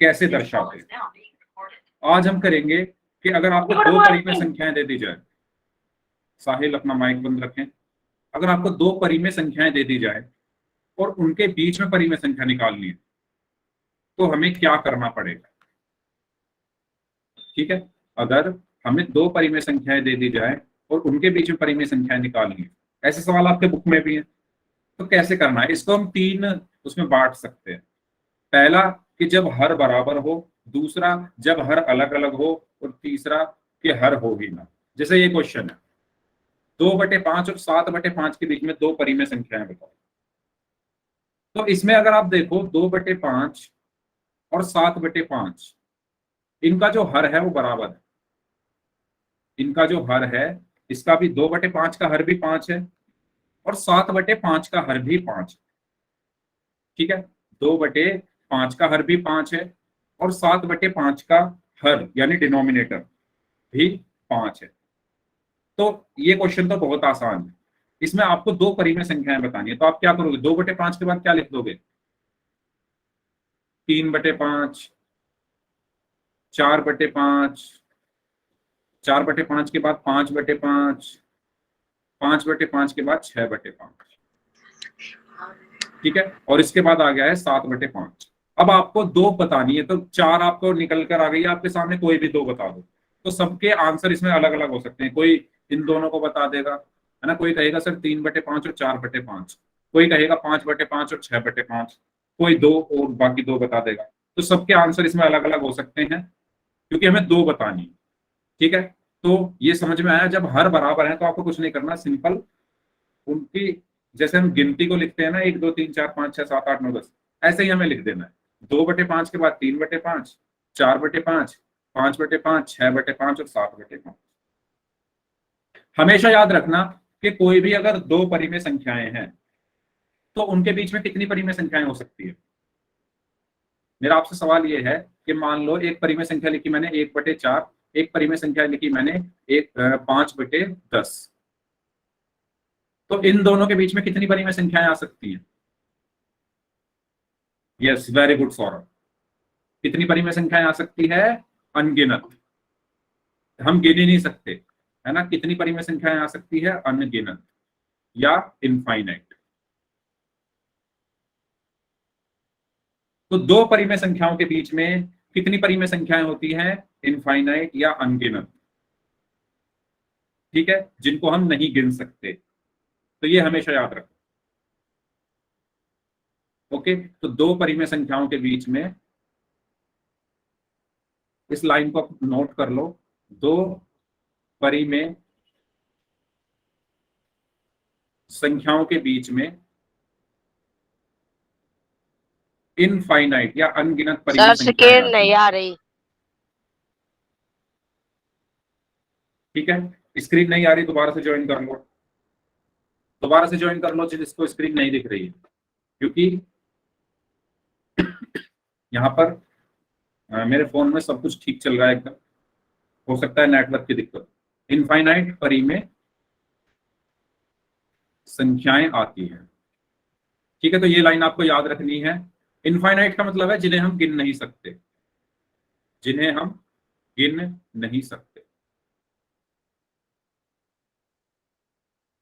कैसे दर्शाते हैं। आज हम करेंगे कि अगर आपको दो परिमेय संख्याएं दे दी जाए, साहिल अपना माइक बंद रखें, अगर आपको दो परिमेय संख्याएं दे दी जाए और उनके बीच में परिमेय संख्या निकालनी है तो हमें क्या करना पड़ेगा। ठीक है, अगर हमें दो परिमेय संख्याएं दे दी जाए और उनके बीच में परिमेय संख्याएं निकालनी है, ऐसे सवाल आपके बुक में भी है, तो कैसे करना है। इसको हम तीन उसमें बांट सकते हैं। पहला कि जब हर बराबर हो, दूसरा जब हर अलग अलग हो, और तीसरा कि हर हो ही ना। जैसे ये क्वेश्चन है 2/5 और 7/5 के बीच में दो परिमेय संख्याएं बताओ। तो इसमें अगर आप देखो 2/5 और 7/5 इनका जो हर है वो बराबर है। इनका जो हर है इसका भी 2/5 का हर भी 5 है और 7/5 का हर भी 5 है। ठीक है, 2/5 का हर भी 5 है और 7/5 का हर यानी डिनोमिनेटर भी 5 है। तो ये क्वेश्चन तो बहुत आसान है। इसमें आपको दो परिमेय संख्याएं बतानी है, तो आप क्या करोगे, 2/5 के बाद क्या लिख दोगे, 3/5, 4/5, 4/5 के बाद 5/5, 5/5 के बाद 6/5। ठीक है, और इसके बाद आ गया है 7/5। अब आपको दो बतानी है, तो 4 आपको निकल कर आ गई है आपके सामने, कोई भी दो बता दो। तो सबके आंसर इसमें अलग अलग हो सकते हैं। कोई इन दोनों को बता देगा, है ना, कोई कहेगा सर 3/5 और 4/5, कोई कहेगा 5/5 और 6/5, कोई दो और बाकी दो बता देगा। तो सबके आंसर इसमें अलग अलग हो सकते हैं क्योंकि हमें दो बतानी है। ठीक है, तो ये समझ में आया। जब हर बराबर है तो आपको कुछ नहीं करना, सिंपल उनकी जैसे हम गिनती को लिखते हैं ना, 1 2 3 4 5 6 7 8 9 10, ऐसे ही हमें लिख देना है। 2/5 के बाद 3/5, 4/5, 5/5, 6/5 और 7/5। हमेशा याद रखना कि कोई भी अगर दो परिमेय संख्याएं हैं तो उनके बीच में कितनी परिमेय संख्याएं हो सकती है। मेरा आपसे सवाल ये है कि मान लो एक परिमेय संख्या लिखी मैंने 1/4, एक परिमेय संख्या लिखी मैंने 5/10, तो इन दोनों के बीच में कितनी परिमेय संख्याएं आ सकती हैं। Yes, very good Saurabh. कितनी परिमेय संख्याएं आ सकती है, अनगिनत। हम गिन ही नहीं सकते, है ना। कितनी परिमेय संख्याएं आ सकती है, अनगिनत या इनफाइनाइट। तो दो परिमेय संख्याओं के बीच में कितनी परिमेय संख्याएं होती हैं, इनफाइनाइट या अनगिनत। ठीक है, जिनको हम नहीं गिन सकते। तो ये हमेशा याद रखो। ओके, तो दो परिमेय संख्याओं के बीच में, इस लाइन को नोट कर लो, दो परिमेय संख्याओं के बीच में इनफाइनाइट या अनगिनत परिमेय संख्याएं आती नहीं आ रही। ठीक है, स्क्रीन नहीं आ रही, दोबारा से ज्वाइन कर लो, दोबारा से ज्वाइन कर लो जिसको स्क्रीन नहीं दिख रही है, क्योंकि यहाँ पर मेरे फोन में सब कुछ ठीक चल रहा है एकदम, हो सकता है नेटवर्क की दिक्कत। इनफाइनाइट परिमेय संख्याएं आती हैं। ठीक है, तो ये लाइन आपको याद रखनी है। इनफाइनाइट का मतलब है जिन्हें हम गिन नहीं सकते, जिन्हें हम गिन नहीं सकते।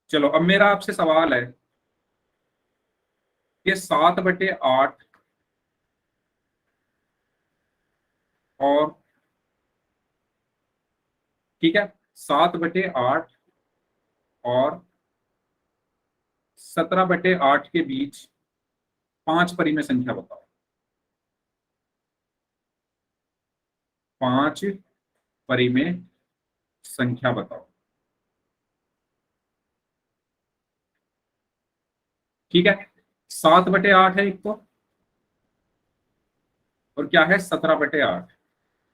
चलो, अब मेरा आपसे सवाल है कि 7/8 और, ठीक है, 7/8 और 17/8 के बीच 5 परिमेय संख्या बताओ। 5 परिमेय संख्या बताओ। ठीक है, 7/8 है एक तो, और क्या है 17/8।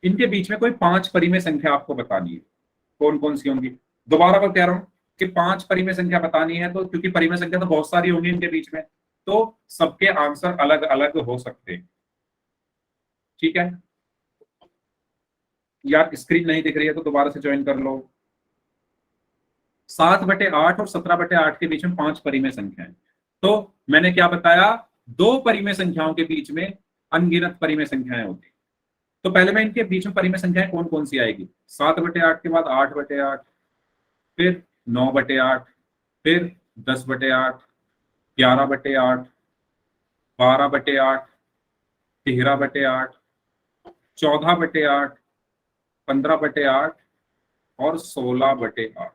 इनके बीच में कोई 5 परिमेय संख्या आपको बतानी है। कौन कौन सी होंगी, दोबारा मैं कह रहा हूं कि 5 परिमेय संख्या बतानी है, तो क्योंकि परिमेय संख्या तो बहुत सारी होंगी इनके बीच में, तो सबके आंसर अलग अलग हो सकते हैं। ठीक है, यार स्क्रीन नहीं दिख रही है तो दोबारा से ज्वाइन कर लो। 7/8 और 17/8 के बीच में 5 परिमेय संख्याएं। तो मैंने क्या बताया, दो परिमेय संख्याओं के बीच में अनगिनत परिमेय संख्याएं होती। तो पहले मैं इनके बीच में परिमेय संख्याएं कौन कौन सी आएगी, 7/8 के बाद 8/8, फिर 9/8, फिर 10/8, 11/8, 12/8, 13/8, 14/8, 15/8 और 16/8।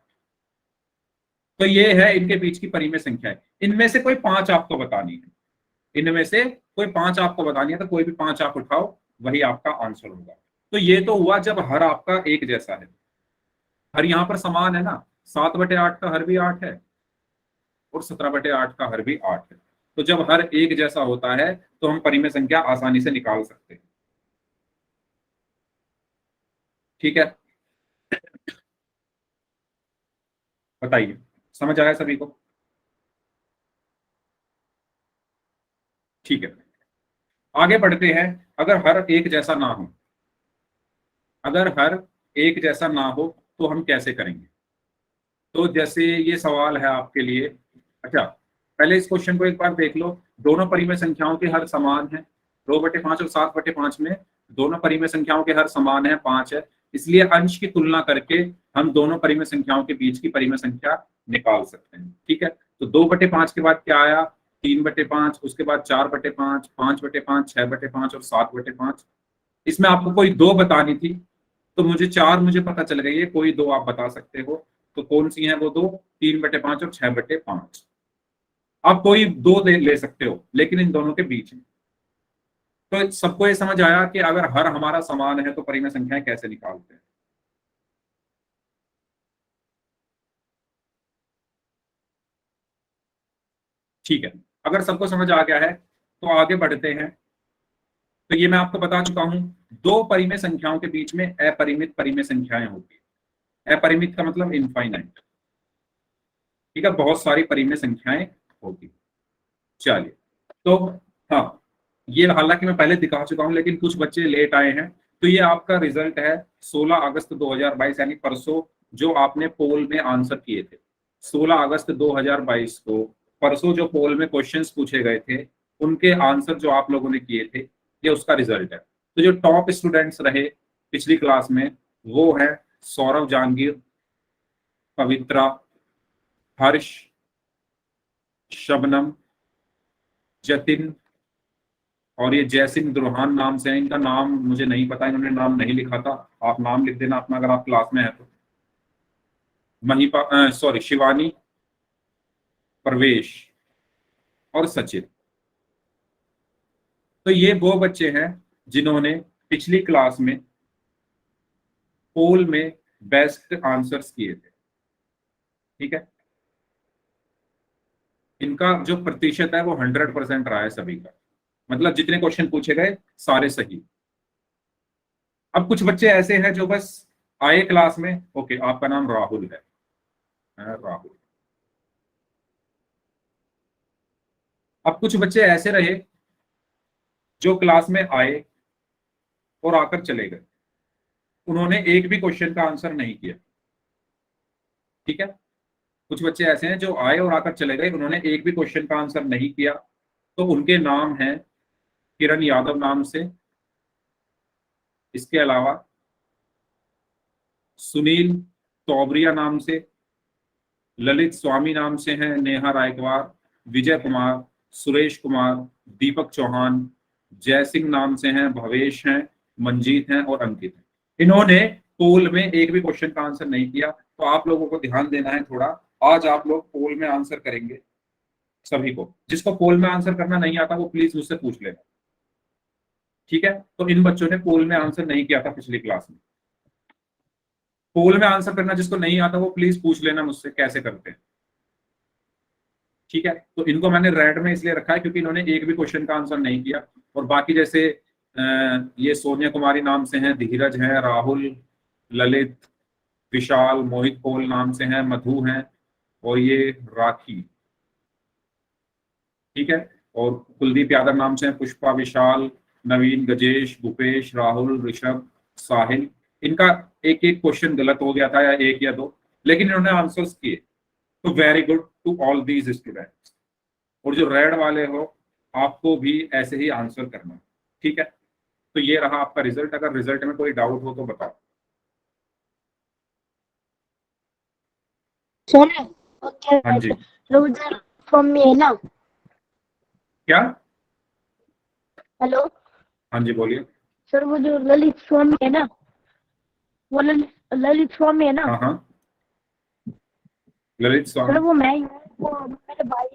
तो ये है इनके बीच की परिमेय संख्या है। इनमें से कोई 5 आपको बतानी है, इनमें से कोई 5 आपको बतानी है, तो कोई भी 5 आप उठाओ, वही आपका आंसर होगा। तो ये तो हुआ जब हर आपका एक जैसा है, हर यहाँ पर समान है ना, 7/8 का हर भी 8 है और 17/8 का हर भी 8 है। तो जब हर एक जैसा होता है तो हम परिमेय संख्या आसानी से निकाल सकते हैं। ठीक है, बताइए, समझ आया सभी को? ठीक है, आगे बढ़ते हैं। अगर हर एक जैसा ना हो, अगर हर एक जैसा ना हो तो हम कैसे करेंगे? तो जैसे ये सवाल है आपके लिए। अच्छा, पहले इस क्वेश्चन को एक बार देख लो। दोनों परिमेय संख्याओं के हर समान है, 2/5 और 7/5 में दोनों परिमेय संख्याओं के हर समान है, 5 है। इसलिए अंश की तुलना करके हम दोनों परिमेय संख्याओं के बीच की परिमेय संख्या निकाल सकते हैं। ठीक है, तो 2/5 के बाद क्या आया, 3/5, उसके बाद 4/5, 5/5, 6/5 और 7/5। इसमें आपको कोई दो बतानी थी, तो मुझे पता चल गई है, कोई दो आप बता सकते हो। तो कौन सी है वो दो, 3/5 और 6/5। आप कोई दो ले सकते हो, लेकिन इन दोनों के बीच में। तो सबको ये समझ आया कि अगर हर हमारा समान है तो परिमेय संख्याएं कैसे निकालते हैं। ठीक है, अगर सबको समझ आ गया है तो आगे बढ़ते हैं। तो ये मैं आपको बता चुका हूं, दो परिमेय संख्याओं के बीच में अपरिमित परिमेय संख्याएं होती है। अपरिमित का मतलब इनफाइनाइट। ठीक है, बहुत सारी परिमेय संख्याएं होती। चलिए, तो हाँ, ये हालांकि मैं पहले दिखा चुका हूं, लेकिन कुछ बच्चे लेट आए हैं। तो ये आपका रिजल्ट है 16 अगस्त 2022, यानी परसों, जो आपने पोल में आंसर किए थे। 16 अगस्त 2022 को, परसों जो पोल में क्वेश्चंस पूछे गए थे, उनके आंसर जो आप लोगों ने किए थे, ये उसका रिजल्ट है। तो जो टॉप स्टूडेंट्स रहे पिछली क्लास में, वो है सौरभ जहांगीर, पवित्रा, हर्ष, शबनम, जतिन, और ये जयसिंह दुल्हान नाम से है। इनका नाम मुझे नहीं पता, इन्होंने नाम नहीं लिखा था। आप नाम लिख देना अपना अगर आप क्लास में है तो। महीपा, सॉरी, शिवानी, प्रवेश और सचिन। तो ये वो बच्चे हैं जिन्होंने पिछली क्लास में पोल में बेस्ट आंसर्स किए थे। ठीक है, इनका जो प्रतिशत है वो 100% रहा है सभी का, मतलब जितने क्वेश्चन पूछे गए सारे सही। अब कुछ बच्चे ऐसे हैं जो बस आए क्लास में, ओके आपका नाम राहुल है, राहुल। अब कुछ बच्चे ऐसे रहे जो क्लास में आए और आकर चले गए, उन्होंने एक भी क्वेश्चन का आंसर नहीं किया। ठीक है, कुछ बच्चे ऐसे हैं जो आए और आकर चले गए, उन्होंने एक भी क्वेश्चन का आंसर नहीं किया। तो उनके नाम हैं किरण यादव नाम से, इसके अलावा सुनील तोबरिया नाम से, ललित स्वामी नाम से हैं, नेहा रायकवार, विजय कुमार, सुरेश कुमार, दीपक चौहान, जय सिंह नाम से हैं, भवेश हैं, मंजीत हैं और अंकित हैं। इन्होंने पोल में एक भी क्वेश्चन का आंसर नहीं किया। तो आप लोगों को ध्यान देना है थोड़ा। आज आप लोग पोल में आंसर करेंगे, सभी को। जिसको पोल में आंसर करना नहीं आता वो प्लीज मुझसे पूछ लेना। ठीक है, तो इन बच्चों ने पोल में आंसर नहीं किया था पिछली क्लास में। पोल में आंसर करना जिसको नहीं आता वो प्लीज पूछ लेना मुझसे कैसे करते हैं। ठीक है, तो इनको मैंने रेड में इसलिए रखा है क्योंकि इन्होंने एक भी क्वेश्चन का आंसर नहीं किया। और बाकी जैसे ये सोनिया कुमारी नाम से हैं, धीरज है, राहुल, ललित, विशाल, मोहित कोल नाम से हैं, मधु हैं और ये राखी। ठीक है, और कुलदीप यादव नाम से हैं, पुष्पा, विशाल, नवीन, गजेश, भूपेश, राहुल, ऋषभ, साहिल। इनका एक एक क्वेश्चन गलत हो गया था, या एक या दो, लेकिन इन्होंने आंसर्स किए। तो very good to all these students. और जो रेड वाले हो, आपको भी ऐसे ही आंसर करना। ठीक है, तो ये रहा आपका रिजल्ट। अगर रिजल्ट में कोई डाउट हो तो बताओ। सर ओके हाँ जी, उधर फॉर्म में है ना। क्या? हेलो हाँ जी बोलिए। सर, वो जो ललित स्वामी है ना, वो ललित स्वामी है ना हाँ हाँ, ललित सर, स्वामी। वो मैं ही हूँ। वो मेरे भाई,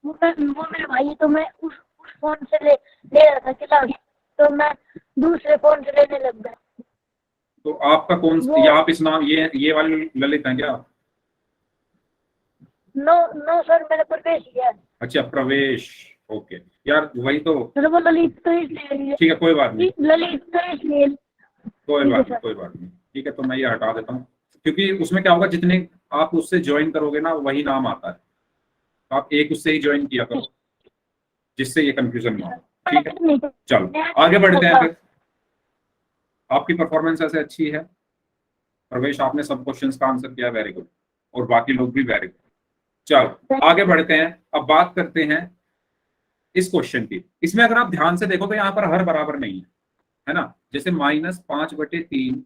वो मेरे भाई है, तो मैं उस फोन से ले रहा था क्लास, तो मैं दूसरे फोन से लेने लग गया। तो आपका कौन, वो या आप इस नाम ये वाले ललित हैं क्या? नो नो सर, मैंने प्रवेश किया है। अच्छा, प्रवेश। ओके यार, वही तो। सर वो ललित तो इसलिए, ठीक है, कोई बात नहीं, ललित तो इसलिए। कोई ठीक है बात नहीं, सर। कोई बात नहीं। ठीक है, तो मैं ये हटा देता हूँ, क्योंकि उसमें क्या होगा, जितने आप उससे ज्वाइन करोगे ना वही नाम आता है। तो आप एक उससे ही ज्वाइन किया करो, जिससे ये कंफ्यूजन ना हो। ठीक है, चलो आगे बढ़ते हैं फिर। आपकी परफॉर्मेंस ऐसे अच्छी है प्रवेश, आपने सब क्वेश्चंस का आंसर किया, वेरी गुड। और बाकी लोग भी वेरी गुड। चलो आगे बढ़ते हैं, अब बात करते हैं इस क्वेश्चन की। इसमें अगर आप ध्यान से देखो तो यहाँ पर हर बराबर नहीं है ना। जैसे -5/3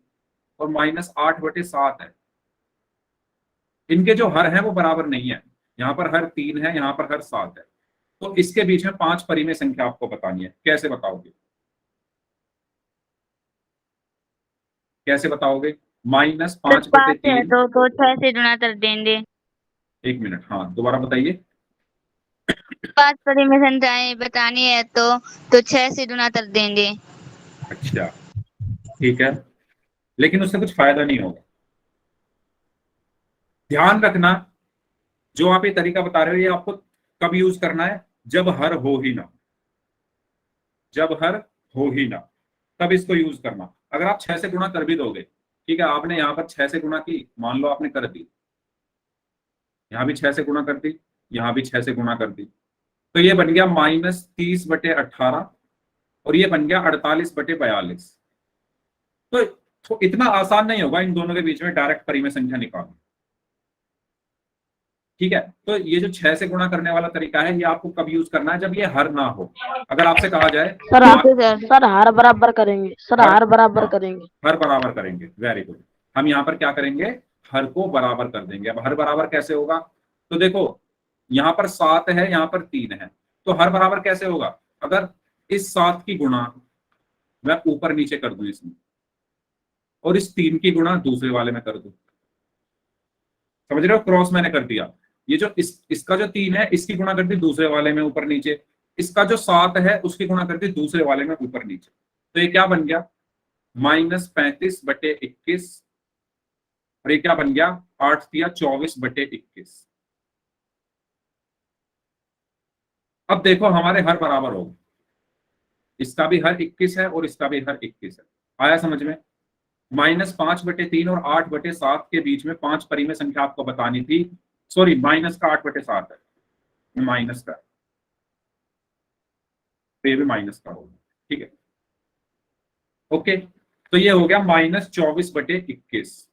और -8/7 है, इनके जो हर हैं वो बराबर नहीं है। यहाँ पर हर 3 है, यहाँ पर हर 7 है। तो इसके बीच में 5 परिमेय संख्या आपको बतानी है। कैसे बताओगे? कैसे बताओगे? माइनस सर पांच बटे 5 है तीन तो 6 से गुणा कर देंगे। एक मिनट, हाँ दोबारा बताइए। 5 परिमेय संख्याएं बतानी है तो 6 से गुणा कर देंगे। अच्छा, ठीक है, लेकिन उससे कुछ फायदा नहीं होगा। ध्यान रखना, जो आप ये तरीका बता रहे हो ये आपको कब यूज करना है? जब हर हो ही ना, जब हर हो ही ना, तब इसको यूज करना। अगर आप 6 से गुणा कर भी दोगे, ठीक है, आपने यहाँ पर 6 से गुणा की, मान लो आपने कर दी, यहाँ भी 6 से गुणा कर दी, यहाँ भी 6 से गुणा कर दी, तो ये बन गया -30/18 और ये बन गया 48/42। तो इतना आसान नहीं होगा इन दोनों के बीच में डायरेक्ट परिमेय संख्या निकालना। ठीक है, तो ये जो 6 से गुणा करने वाला तरीका है, ये आपको कब यूज करना है? जब ये हर ना हो। अगर आपसे कहा जाए सर सर हार बराबर करेंगे, सर हर, हार बराबर हाँ, करेंगे। हर बराबर करेंगे, वेरी गुड। हम यहाँ पर क्या करेंगे? हर को बराबर कर देंगे। अब हर बराबर कैसे होगा? तो देखो, यहाँ पर 7 है, यहाँ पर 3 है, तो हर बराबर कैसे होगा? अगर इस 7 की गुणा मैं ऊपर नीचे कर दूं इसमें, और इस 3 की गुणा दूसरे वाले में कर दूं, समझ रहे हो? क्रॉस मैंने कर दिया। ये जो इसका जो 3 है इसकी गुणा कर दी दूसरे वाले में ऊपर नीचे, इसका जो 7 है उसकी गुणा कर दी दूसरे वाले में ऊपर नीचे। तो ये क्या बन गया? -35/21। और ये क्या बन गया? 8×3 = 24/21। अब देखो हमारे हर बराबर हो गए, इसका भी हर 21 है और इसका भी हर 21 है। आया समझ में? -5/3 और 8/7 के बीच में 5 परिमेय संख्या आपको बतानी थी। सॉरी, माइनस का 8/7 है, माइनस का, तो ये भी माइनस का होगा। ठीक है, ओके, तो ये हो गया -24/21।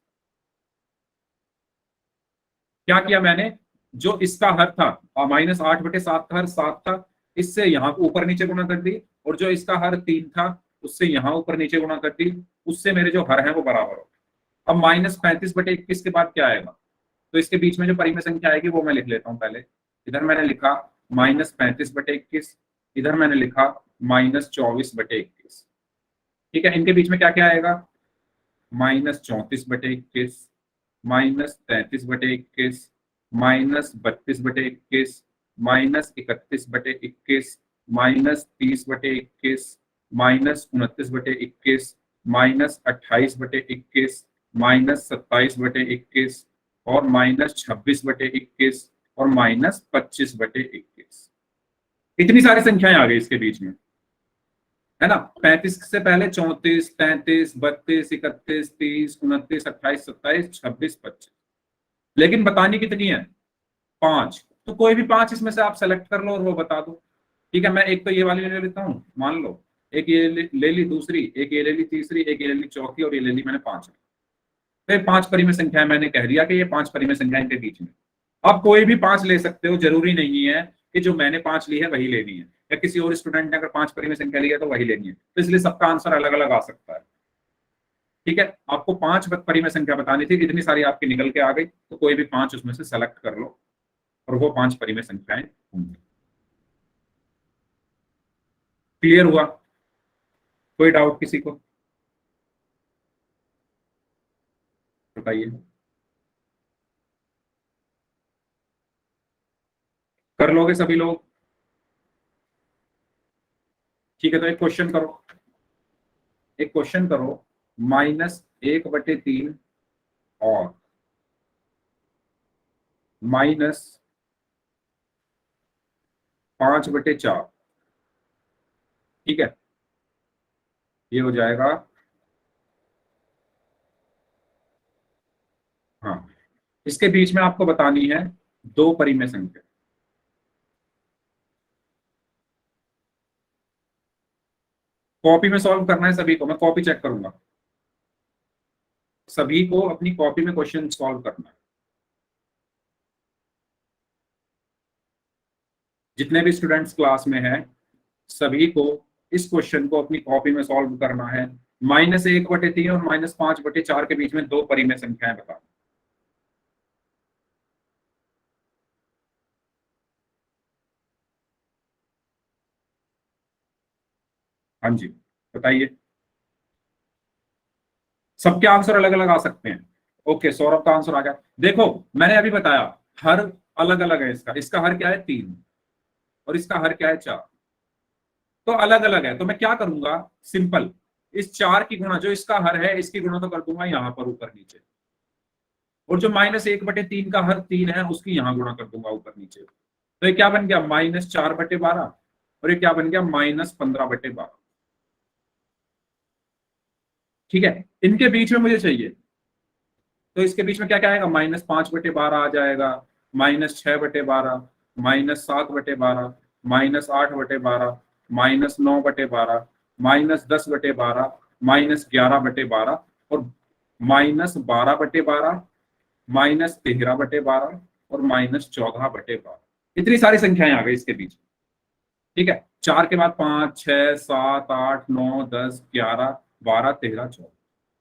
क्या किया मैंने? जो इसका हर था, -8/7 का हर 7 था, इससे यहाँ ऊपर नीचे गुणा कर दी, और जो इसका हर 3 था उससे यहाँ ऊपर नीचे गुणा कर दी, उससे मेरे जो हर है वो बराबर हो। अब -35/21 के बाद क्या आएगा? तो इसके बीच में जो परिमेय संख्या आएगी वो मैं लिख लेता हूँ पहले। इधर मैंने लिखा -35/21, इधर मैंने लिखा -24/21। ठीक है, इनके बीच में क्या क्या आएगा? -34/21, -33/21, -32/21, -31/21, -30/21, -29/21, -28/21, -27/21, और -26/21, और -25/21। इतनी सारी संख्याएं आ गई इसके बीच में, है ना। 35 से पहले 34, 33, 32, 31, 30, 29, 28, 27, 26, 25। लेकिन बतानी कितनी है? 5। तो कोई भी 5 इसमें से आप सेलेक्ट कर लो और वो बता दो। ठीक है, मैं एक तो ये वाली ले लेता हूँ, मान लो एक ये ले ली, दूसरी एक ये ले ली, तीसरी एक ये ले ली, चौथी, और ये ले ली मैंने 5। फिर 5 परिमेय संख्याएं मैंने कह दिया कि ये 5 परिमेय संख्याएं के बीच में। आप कोई भी 5 ले सकते हो, जरूरी नहीं है कि जो मैंने 5 ली है वही लेनी है। या किसी और स्टूडेंट ने अगर 5 परिमेय संख्या ली है तो वही लेनी है, तो इसलिए सबका आंसर अलग अलग आ सकता है। ठीक है, आपको 5 परिमेय संख्या बतानी थी, इतनी सारी आपकी निकल के आ गई, तो कोई भी 5 उसमें से सेलेक्ट कर लो और वो 5 परिमेय संख्याएं होंगी। क्लियर हुआ? कोई डाउट किसी को? बताइए। कर लोगे सभी लोग? ठीक है, तो एक क्वेश्चन करो, एक क्वेश्चन करो, -1/3 और -5/4, ठीक है, ये हो जाएगा, हाँ, इसके बीच में आपको बतानी है 2 परिमेय संख्या। कॉपी में सॉल्व करना है सभी को, मैं कॉपी चेक करूंगा, सभी को अपनी कॉपी में क्वेश्चन सॉल्व करना है, जितने भी स्टूडेंट्स क्लास में हैं सभी को इस क्वेश्चन को अपनी कॉपी में सॉल्व करना है। -1/3 और -5/4 के बीच में 2 परिमेय संख्याएं बताओ। हाँ जी, बताइए। सबके आंसर अलग अलग आ सकते हैं। ओके, सौरभ का आंसर आ गया। देखो, मैंने अभी बताया हर अलग अलग है, इसका इसका हर क्या है 3 और इसका हर क्या है 4, तो अलग अलग है। तो मैं क्या करूंगा, सिंपल, इस 4 की गुणा जो इसका हर है इसकी गुणा तो कर दूंगा यहाँ पर ऊपर नीचे, और जो -1/3 का हर 3 है उसकी यहाँ गुणा कर दूंगा ऊपर नीचे। तो ये क्या बन गया, -4/12, और ये क्या बन गया, -15/12। ठीक है, इनके बीच में मुझे चाहिए, तो इसके बीच में क्या क्या आएगा, -5/12 आ जाएगा, -6/12, -7/12, -8/12, -9/12, -10/12, -11/12, और -12/12, -13/12, और -14/12। इतनी सारी संख्याएं आ गई इसके बीच। ठीक है, 4 के बाद 5, 6, 7, 8, 9, 10, 11, 12, 13, 14।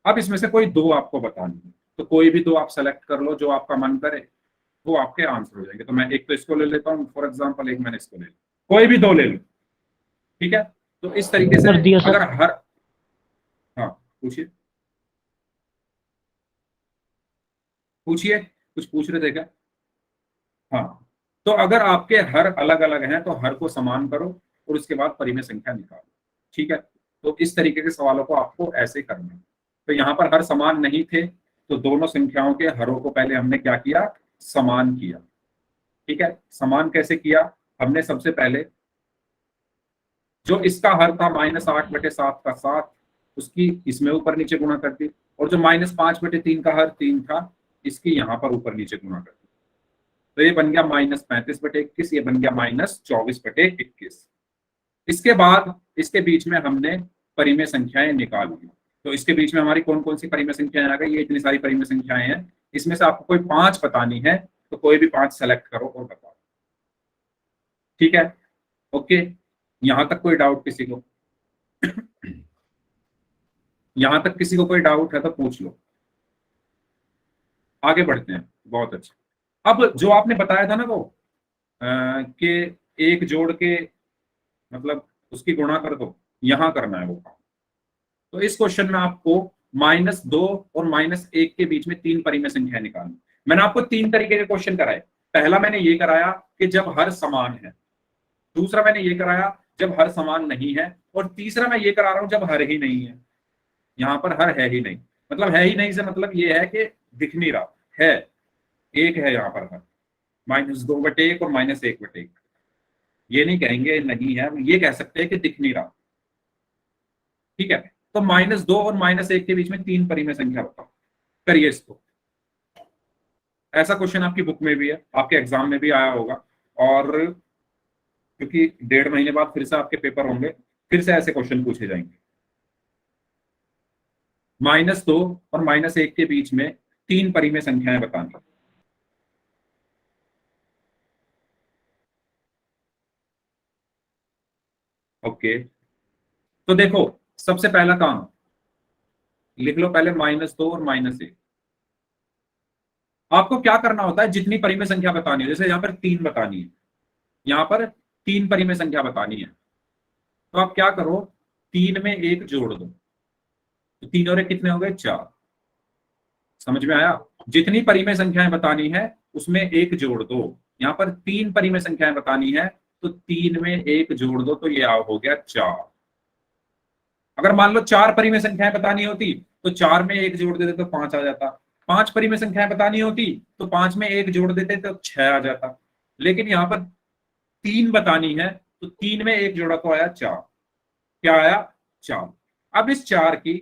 अब इसमें से कोई 2 आपको बतानी है, तो कोई भी 2 आप सेलेक्ट कर लो जो आपका मन करे, वो आपके आंसर हो जाएंगे। तो मैं एक तो इसको ले लेता हूँ फॉर एग्जांपल, एक मैंने इसको ले लिया, कोई भी 2 ले लो। ठीक है, तो इस तरीके से कर दिया सर। अगर हर, हाँ पूछिए, पूछिए, कुछ पूछ रहे थे क्या? हाँ, तो अगर आपके हर अलग अलग हैं तो हर को समान करो और उसके बाद परिमेय संख्या निकालो। ठीक है, तो इस तरीके के सवालों को आपको ऐसे करना है। तो यहाँ पर हर समान नहीं थे, तो दोनों संख्याओं के हरों को पहले हमने क्या किया, समान किया। ठीक है, समान कैसे किया, हमने सबसे पहले जो इसका हर था -8/7 का 7, उसकी इसमें ऊपर नीचे गुणा कर दी, और जो -5/3 का हर 3 था इसकी यहाँ पर ऊपर नीचे गुणा कर दी। तो ये बन गया -35/21, ये बन गया -24/21। इसके बाद इसके बीच में हमने परिमेय संख्याएं निकाल ली। तो इसके बीच में हमारी कौन कौन सी परिमेय संख्याएं आ गई, ये इतनी सारी परिमेय संख्याएं हैं, इसमें से आपको कोई 5 बतानी है, तो कोई भी 5 सेलेक्ट करो और बताओ। ठीक है, ओके, यहां तक कोई डाउट किसी को? यहां तक किसी को कोई डाउट है तो पूछ लो, आगे बढ़ते हैं। बहुत अच्छा। अब जो आपने बताया था ना वो कि एक जोड़ के मतलब उसकी गुणा कर दो, यहां करना है वो काम। तो इस क्वेश्चन में आपको -2 और -1 के बीच में 3 परिमेय संख्या निकालनी। मैंने आपको 3 तरीके के क्वेश्चन कराए। पहला मैंने ये कराया कि जब हर समान है, दूसरा मैंने ये कराया जब हर समान नहीं है, और तीसरा मैं ये करा रहा हूं जब हर ही नहीं है। यहाँ पर हर है ही नहीं, मतलब है ही नहीं से मतलब ये है कि दिख नहीं रहा है, एक है यहाँ पर हर, -2/1 और -1/1। ये नहीं कहेंगे नहीं है, ये कह सकते हैं कि दिख नहीं रहा। ठीक है, तो -2 और -1 के बीच में 3 परिमेय संख्या बताओ, करिए इसको। ऐसा क्वेश्चन आपकी बुक में भी है, आपके एग्जाम में भी आया होगा, और क्योंकि 1.5 महीने बाद फिर से आपके पेपर होंगे, फिर से ऐसे क्वेश्चन पूछे जाएंगे। -2 और -1 के बीच में 3 परिमेय संख्याएं बताना। ओके, तो देखो सबसे पहला काम लिख लो पहले -2 और -1। आपको क्या करना होता है, जितनी परिमेय संख्या बतानी है, जैसे यहाँ पर 3 बतानी है, यहाँ पर 3 परिमेय संख्या बतानी है, तो आप क्या करो, 3 में 1 जोड़ दो, तो 3 और 1 कितने हो गए, 4। समझ में आया? जितनी परिमेय संख्याएं बतानी है उसमें 1 जोड़ दो। यहाँ पर 3 परिमेय संख्याएं बतानी है तो 3 में 1 जोड़ दो, तो ये हो गया 4। अगर मान लो 4 परिमेय संख्याएं बतानी होती तो 4 में 1 जोड़ देते तो 5 आ जाता। 5 परिमेय संख्याएं बतानी होती तो 5 में 1 जोड़ देते तो 6 आ जाता। लेकिन यहाँ पर 3 बतानी है तो 3 में 1 जोड़ा तो आया 4। क्या आया, 4। अब इस 4 की,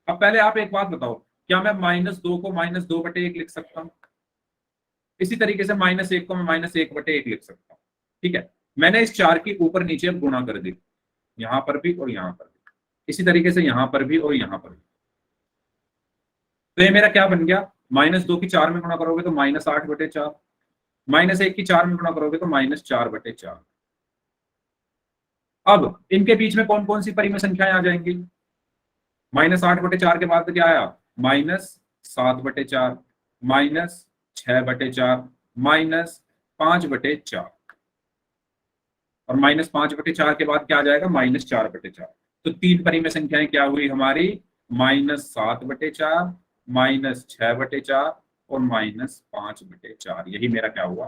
अब पहले आप एक बात बताओ, क्या मैं -2 को -2/1 लिख सकता हूं? इसी तरीके से -1 को मैं -1/1 लिख सकता हूं। ठीक है, मैंने इस 4 की ऊपर नीचे अब गुणा कर दी, यहां पर भी और यहां पर भी, इसी तरीके से यहां पर भी और यहां पर भी। तो ये मेरा क्या बन गया, -2 की 4 में गुणा करोगे तो -8/4, -1 की 4 में गुणा करोगे तो -4/4। अब इनके बीच में कौन कौन सी परिमेय संख्याएं आ जाएंगी? -8/4 के बाद क्या आया, -7/4, -6/4, -5/4, और -5/4 के बाद क्या आ जाएगा, -4/4। तो 3 परिमेय संख्याएं क्या हुई हमारी, -7/4, -6/4 और -5/4। यही मेरा क्या हुआ,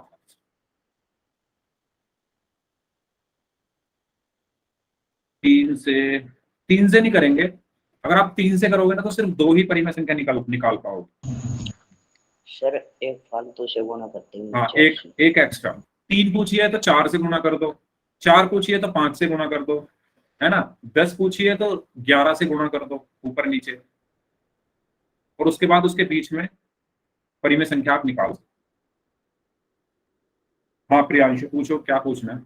3 से नहीं करेंगे। अगर आप 3 से करोगे ना तो सिर्फ 2 ही परिमेय संख्या निकाल पाओगे। सर एक फालतू से गुणा करते हैं। हाँ, एक एक्स्ट्रा। 3 पूछिए है तो 4 से गुणा कर दो, 4 पूछिए तो 5 से गुणा कर दो, है ना। 10 पूछिए तो 11 से गुणा कर दो, ऊपर नीचे, और उसके बाद उसके बीच में परिमेय संख्या आप निकाल सकते। हाँ प्रियांशु, पूछो क्या पूछना है।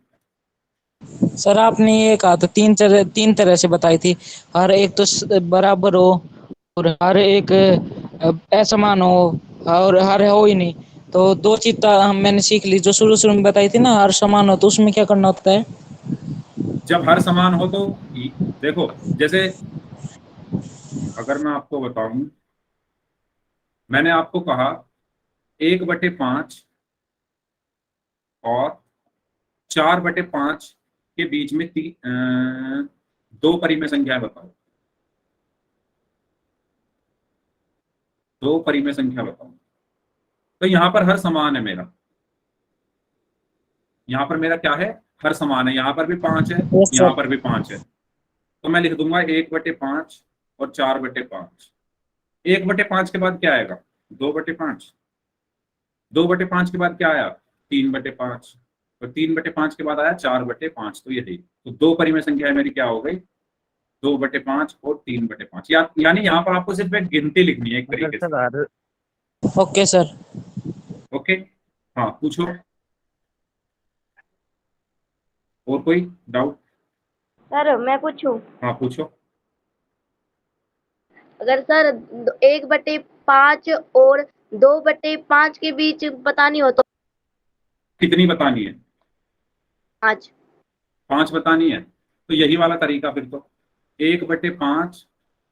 सर आपने ये कहा तो तीन तरह से बताई थी, हर एक तो बराबर हो और हर एक असमान हो और हर हो ही नहीं। तो 2 चीज मैंने सीख ली, जो शुरू में बताई थी ना, हर समान हो, तो उसमें क्या करना होता है? जब हर समान हो तो देखो, जैसे अगर मैं आपको बताऊं, मैंने आपको कहा 1/5 और 4/5 के बीच में 2 परिमेय संख्याएं बताओ, 2 परिमेय संख्या बताओ। तो यहां पर हर समान है मेरा, यहां पर मेरा क्या है, हर समान है। यहां पर भी 5 है, यहां पर भी 5 है, तो मैं लिख दूंगा 1/5 और 4/5। 1/5 के बाद क्या आएगा, 2/5, 2/5 के बाद क्या आया, 3/5, और 3/5 के बाद आया 4/5। तो यही तो 2 परिमेय संख्या मेरी क्या हो गई, 2/5 और 3/5। यानी यहाँ पर आपको सिर्फ एक गिनती लिखनी है एक तरीके से। Okay sir. ओके, हाँ पूछो, और कोई डाउट? सर मैं पूछूं? हाँ पूछो। अगर सर 1/5 और 2/5 के बीच बतानी हो तो? कितनी बतानी है, 5। 5 बतानी है, तो यही वाला तरीका फिर तो 1/5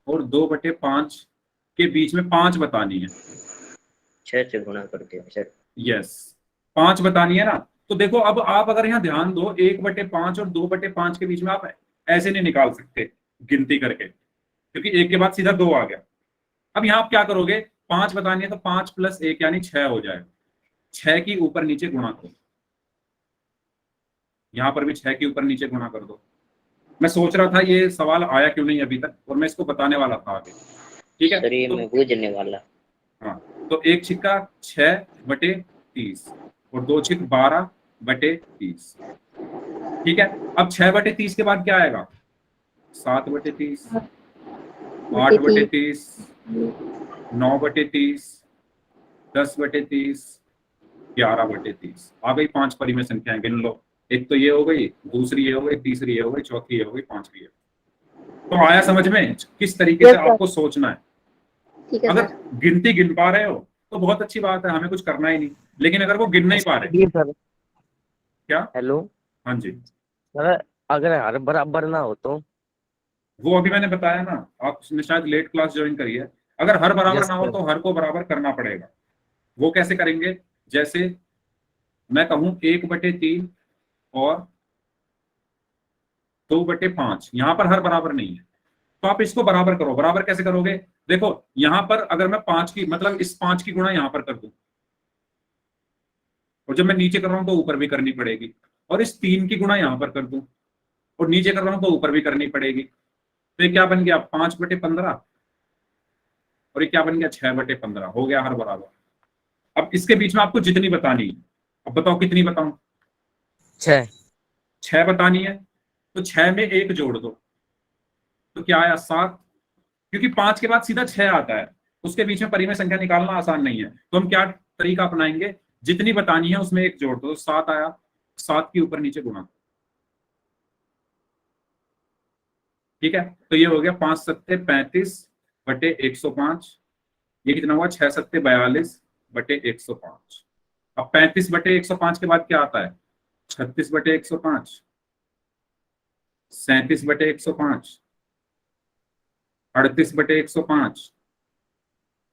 और 2/5 के बीच में 5 बतानी है। 6 से गुणा करते हैं सर। यस, 5 बतानी है ना। तो देखो अब आप अगर यहाँ ध्यान दो, 1/5 और 2/5 के बीच में आप ऐसे नहीं निकाल सकते गिनती करके, क्योंकि 1 के बाद सीधा 2 आ गया। अब यहाँ आप क्या करोगे, 5 बतानी है तो 5 + 1 यानी 6 हो जाएगा। 6 की ऊपर नीचे गुणा करो, यहाँ पर भी 6 की ऊपर नीचे गुणा कर दो। मैं सोच रहा था ये सवाल आया क्यों नहीं अभी तक, और मैं इसको बताने वाला था आगे। ठीक है, सर ये मैं बूझने वाला। हाँ, तो 1 छिक्का 6/30 और 2 छिक 12/30। ठीक है, अब 6/30 के बाद क्या आएगा, 7/30, 8/30, 9/30, 10/30, 11/30। आ गई 5 परिमेय संख्याएं, गिन लो। एक तो ये हो गई, दूसरी ये हो गई, तीसरी ये हो गई, चौथी ये हो गई, 5वीं ये। तो आया समझ में किस तरीके से आपको सोचना है। ठीक है अगर सर। गिनती गिन पा रहे हो तो बहुत अच्छी बात है, हमें कुछ करना ही नहीं। लेकिन अगर वो गिन नहीं पा रहे, जी सर। क्या? हेलो हाँ जी, सर, अगर हर बराबर ना हो तो? वो अभी मैंने बताया ना, आपने शायद लेट क्लास ज्वाइन करी है। अगर हर बराबर यस ना हो सर। तो हर को बराबर करना पड़ेगा। वो कैसे करेंगे? जैसे मैं कहूं 1/3 और 2/5, यहां पर हर बराबर नहीं है, तो आप इसको बराबर करो। बराबर कैसे करोगे? देखो यहां पर अगर मैं 5 की मतलब इस 5 की गुणा यहां पर कर दूं, और जब मैं नीचे कर रहा हूं तो ऊपर भी करनी पड़ेगी, और इस 3 की गुणा यहां पर कर दूं और नीचे कर रहा हूं तो ऊपर भी करनी पड़ेगी। तो ये क्या बन गया? 5/15। और ये क्या बन गया? 6/15। हो गया हर बराबर। अब इसके बीच में आपको जितनी बतानी है, अब बताओ कितनी बताऊं? 6। 6 बतानी है, तो 6 में 1 जोड़ दो, तो क्या आया? 7। क्योंकि 5 के बाद सीधा 6 आता है, उसके बीच में परिमेय संख्या निकालना आसान नहीं है, तो हम क्या तरीका अपनाएंगे? जितनी बतानी है उसमें 1 जोड़ दो, तो 7 आया, 7 की ऊपर नीचे गुणा। ठीक है, तो ये हो गया 5 सत्ते 35/105। ये कितना हुआ? 6 सत्ते 42/105। अब 35/105 के बाद क्या आता है? 36/105, 37/105, 38/105,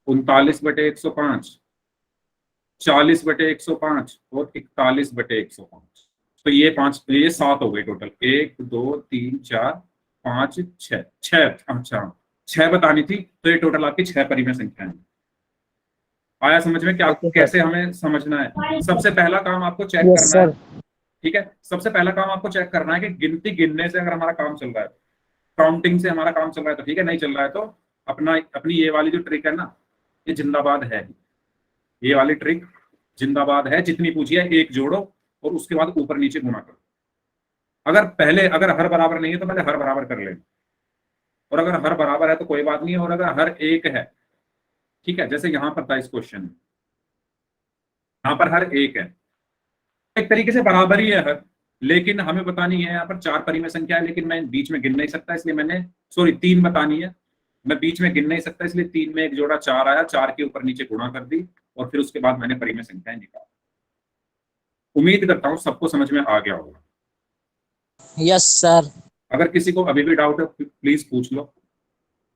39/105, 40/105 और 41/105। तो ये 7 हो गए टोटल। 1 2 3 4 5 6 6। अच्छा, 6 बतानी थी, तो ये टोटल आपकी 6 परिमेय संख्या है। आया समझ में क्या ओके सर। कैसे हमें समझना है? सबसे पहला काम आपको चेक यस करना है। सर। ठीक है, सबसे पहला काम आपको चेक करना है कि गिनती गिनने से अगर हमारा काम चल रहा है, काउंटिंग से हमारा काम चल रहा है तो ठीक है, नहीं चल रहा है तो अपनी ये वाली जो ट्रिक है ना, ये जिंदाबाद है। ये वाली ट्रिक जिंदाबाद है, जितनी पूछी है 1 जोड़ो और उसके बाद ऊपर नीचे गुणा करो। अगर हर बराबर नहीं है तो पहले हर बराबर कर लेना, और अगर हर बराबर है तो कोई बात नहीं है, और अगर हर 1 है, ठीक है, जैसे यहां पर था इस क्वेश्चन में, यहां पर हर 1 है, एक तरीके से बराबर ही है हर, लेकिन हमें बतानी है यहाँ पर 4 परिमेय संख्या है, लेकिन मैं बीच में गिन नहीं सकता, इसलिए मैंने 3 बतानी है, मैं बीच में गिन नहीं सकता, इसलिए 3 में 1 जोड़ा 4 आया, 4 के ऊपर नीचे गुणा कर दी, और फिर उसके बाद मैंने परिमेय संख्याएं निकाली। उम्मीद करता हूं सबको समझ में आ गया होगा। Yes sir. अगर किसी को अभी भी डाउट है प्लीज पूछ लो,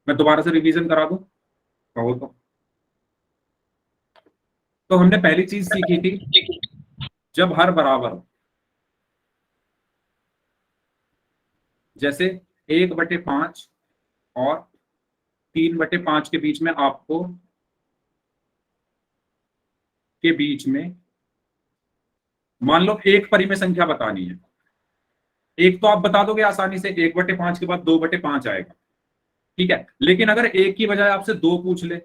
मैं दोबारा से रिवीजन करा दूं कहो तो हमने पहली चीज सीखी थी, जब हर बराबर हो, जैसे 1/5 और 3/5 के बीच में आपको के बीच में मान लो एक परिमेय संख्या बतानी है। एक तो आप बता दोगे आसानी से, 1/5 के बाद 2/5 आएगा, ठीक है, लेकिन अगर एक की बजाय आपसे 2 पूछ ले,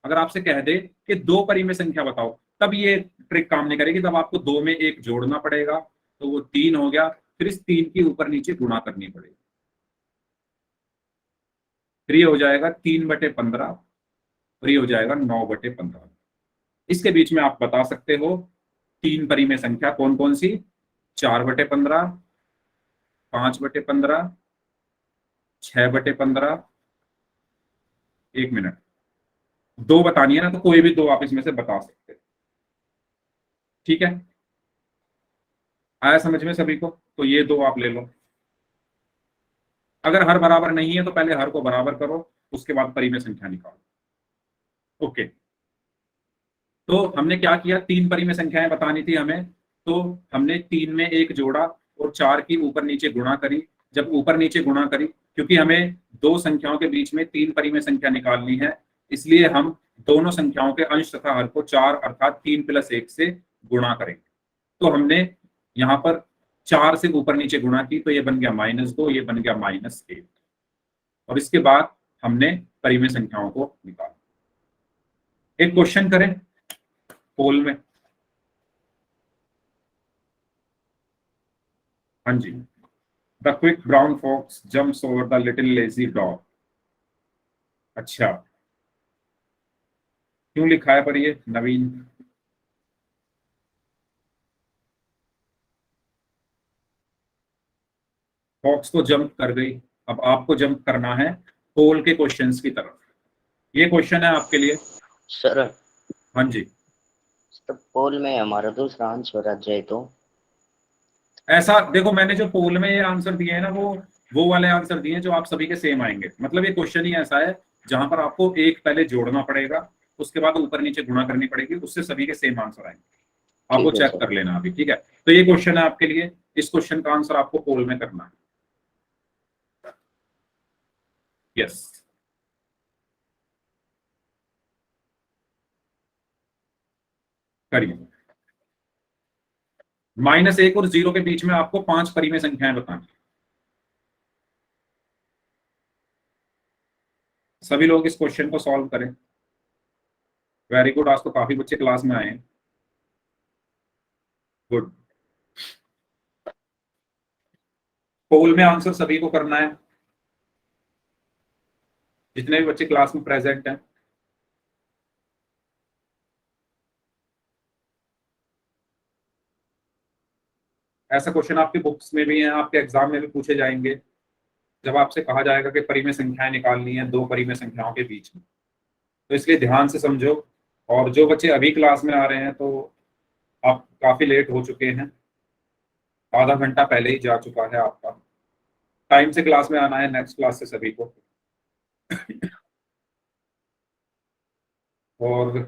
अगर आपसे कह दे कि 2 परिमेय संख्या बताओ, तब ये ट्रिक काम नहीं करेगी, तब आपको 2 में 1 जोड़ना पड़ेगा, तो वो 3 हो गया, फिर इस 3 की ऊपर नीचे गुणा करनी पड़ेगी, फिर ये हो जाएगा 3/15 और ये हो जाएगा 9/15। इसके बीच में आप बता सकते हो 3 परिमेय संख्या कौन कौन सी? 4/15, 5/15, 6/15। 1 मिनट, 2 बतानी है ना, तो कोई भी 2 आप इसमें से बता सकते हैं। ठीक है, आया समझ में सभी को? तो ये 2 आप ले लो। अगर हर बराबर नहीं है तो पहले हर को बराबर करो, उसके बाद परिमेय संख्या निकालो। ओके, तो हमने क्या किया? 3 परिमेय संख्याएं बतानी थी हमें, तो हमने 3 में 1 जोड़ा और 4 की ऊपर नीचे गुणा करी। जब ऊपर नीचे गुणा करी, क्योंकि हमें 2 संख्याओं के बीच में 3 परिमेय संख्या निकालनी है, इसलिए हम दोनों संख्याओं के अंश तथा हर को 4 अर्थात 3 + 1 से गुणा करेंगे। तो हमने यहाँ पर 4 से ऊपर नीचे गुणा की, तो ये बन गया -2, ये बन गया -1, और इसके बाद हमने परिमेय संख्याओं को निकाला। एक क्वेश्चन करें पोल में। हाँ जी, the quick brown fox jumps over the little lazy dog. अच्छा, क्यों लिखा है पर ये नवीन? फॉक्स तो जंप कर गई, अब आपको जंप करना है पोल के क्वेश्चंस की तरफ। ये क्वेश्चन है आपके लिए। सर हाँ जी, पोल में हमारा दूसरा आंसर आ जाए तो? ऐसा देखो, मैंने जो पोल में ये आंसर दिए हैं ना, वो वाले आंसर दिए हैं जो आप सभी के सेम आएंगे। मतलब ये क्वेश्चन ही ऐसा है जहां पर आपको एक पहले जोड़ना पड़ेगा, उसके बाद ऊपर नीचे गुणा करनी पड़ेगी, उससे सभी के सेम आंसर आएंगे। आप वो ठीक है चेक सर। कर लेना अभी, ठीक है। तो ये क्वेश्चन है आपके लिए, इस क्वेश्चन का आंसर आपको पोल में करना है। यस, करिए। -1 और 0 के बीच में आपको 5 परिमेय संख्याएं बतानी। सभी लोग इस क्वेश्चन को सॉल्व करें। वेरी गुड, आज तो काफी बच्चे क्लास में आए हैं। गुड। पोल में आंसर सभी को करना है, जितने भी बच्चे क्लास में प्रेजेंट हैं। ऐसा क्वेश्चन आपकी बुक्स में भी है, आपके एग्जाम में भी पूछे जाएंगे, जब आपसे कहा जाएगा कि परिमेय संख्याएं निकालनी है दो परिमेय संख्याओं के बीच में। तो इसलिए ध्यान से समझो। और जो बच्चे अभी क्लास में आ रहे हैं, तो आप काफी लेट हो चुके हैं, आधा घंटा पहले ही जा चुका है आपका। टाइम से क्लास में आना है नेक्स्ट क्लास से सभी को। और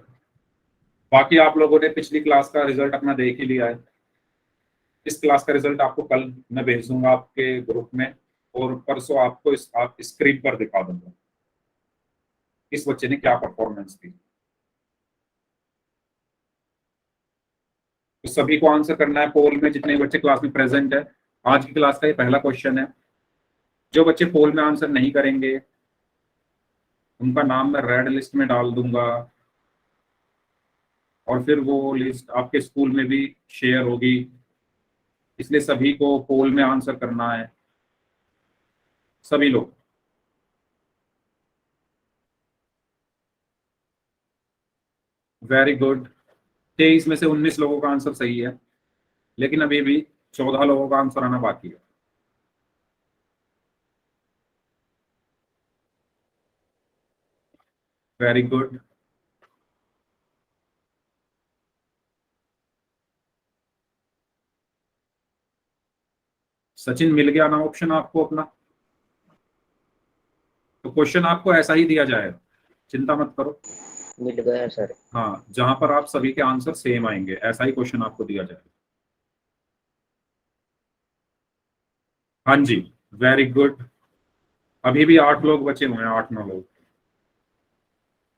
बाकी आप लोगों ने पिछली क्लास का रिजल्ट अपना देख ही लिया है। इस क्लास का रिजल्ट आपको कल मैं भेज दूंगा आपके ग्रुप में, और परसों आपको आप स्क्रीन पर दिखा दूंगा इस बच्चे ने क्या परफॉर्मेंस दी। तो सभी को आंसर करना है पोल में, जितने बच्चे क्लास में प्रेजेंट है। आज की क्लास का ये पहला क्वेश्चन है। जो बच्चे पोल में आंसर नहीं करेंगे उनका नाम मैं रेड लिस्ट में डाल दूंगा, और फिर वो लिस्ट आपके स्कूल में भी शेयर होगी। इसलिए सभी को पोल में आंसर करना है, सभी लोग। Very good. 23 में से 19 लोगों का आंसर सही है, लेकिन अभी भी 14 लोगों का आंसर आना बाकी है। Very good. सचिन, मिल गया ना ऑप्शन आपको अपना? तो क्वेश्चन आपको ऐसा ही दिया जाएगा, चिंता मत करो। मिल गया सर। हाँ, जहां पर आप सभी के आंसर सेम आएंगे ऐसा ही क्वेश्चन आपको दिया जाएगा। हाँ जी, वेरी गुड। अभी भी 8 लोग बचे हुए हैं, 8-9 लोग।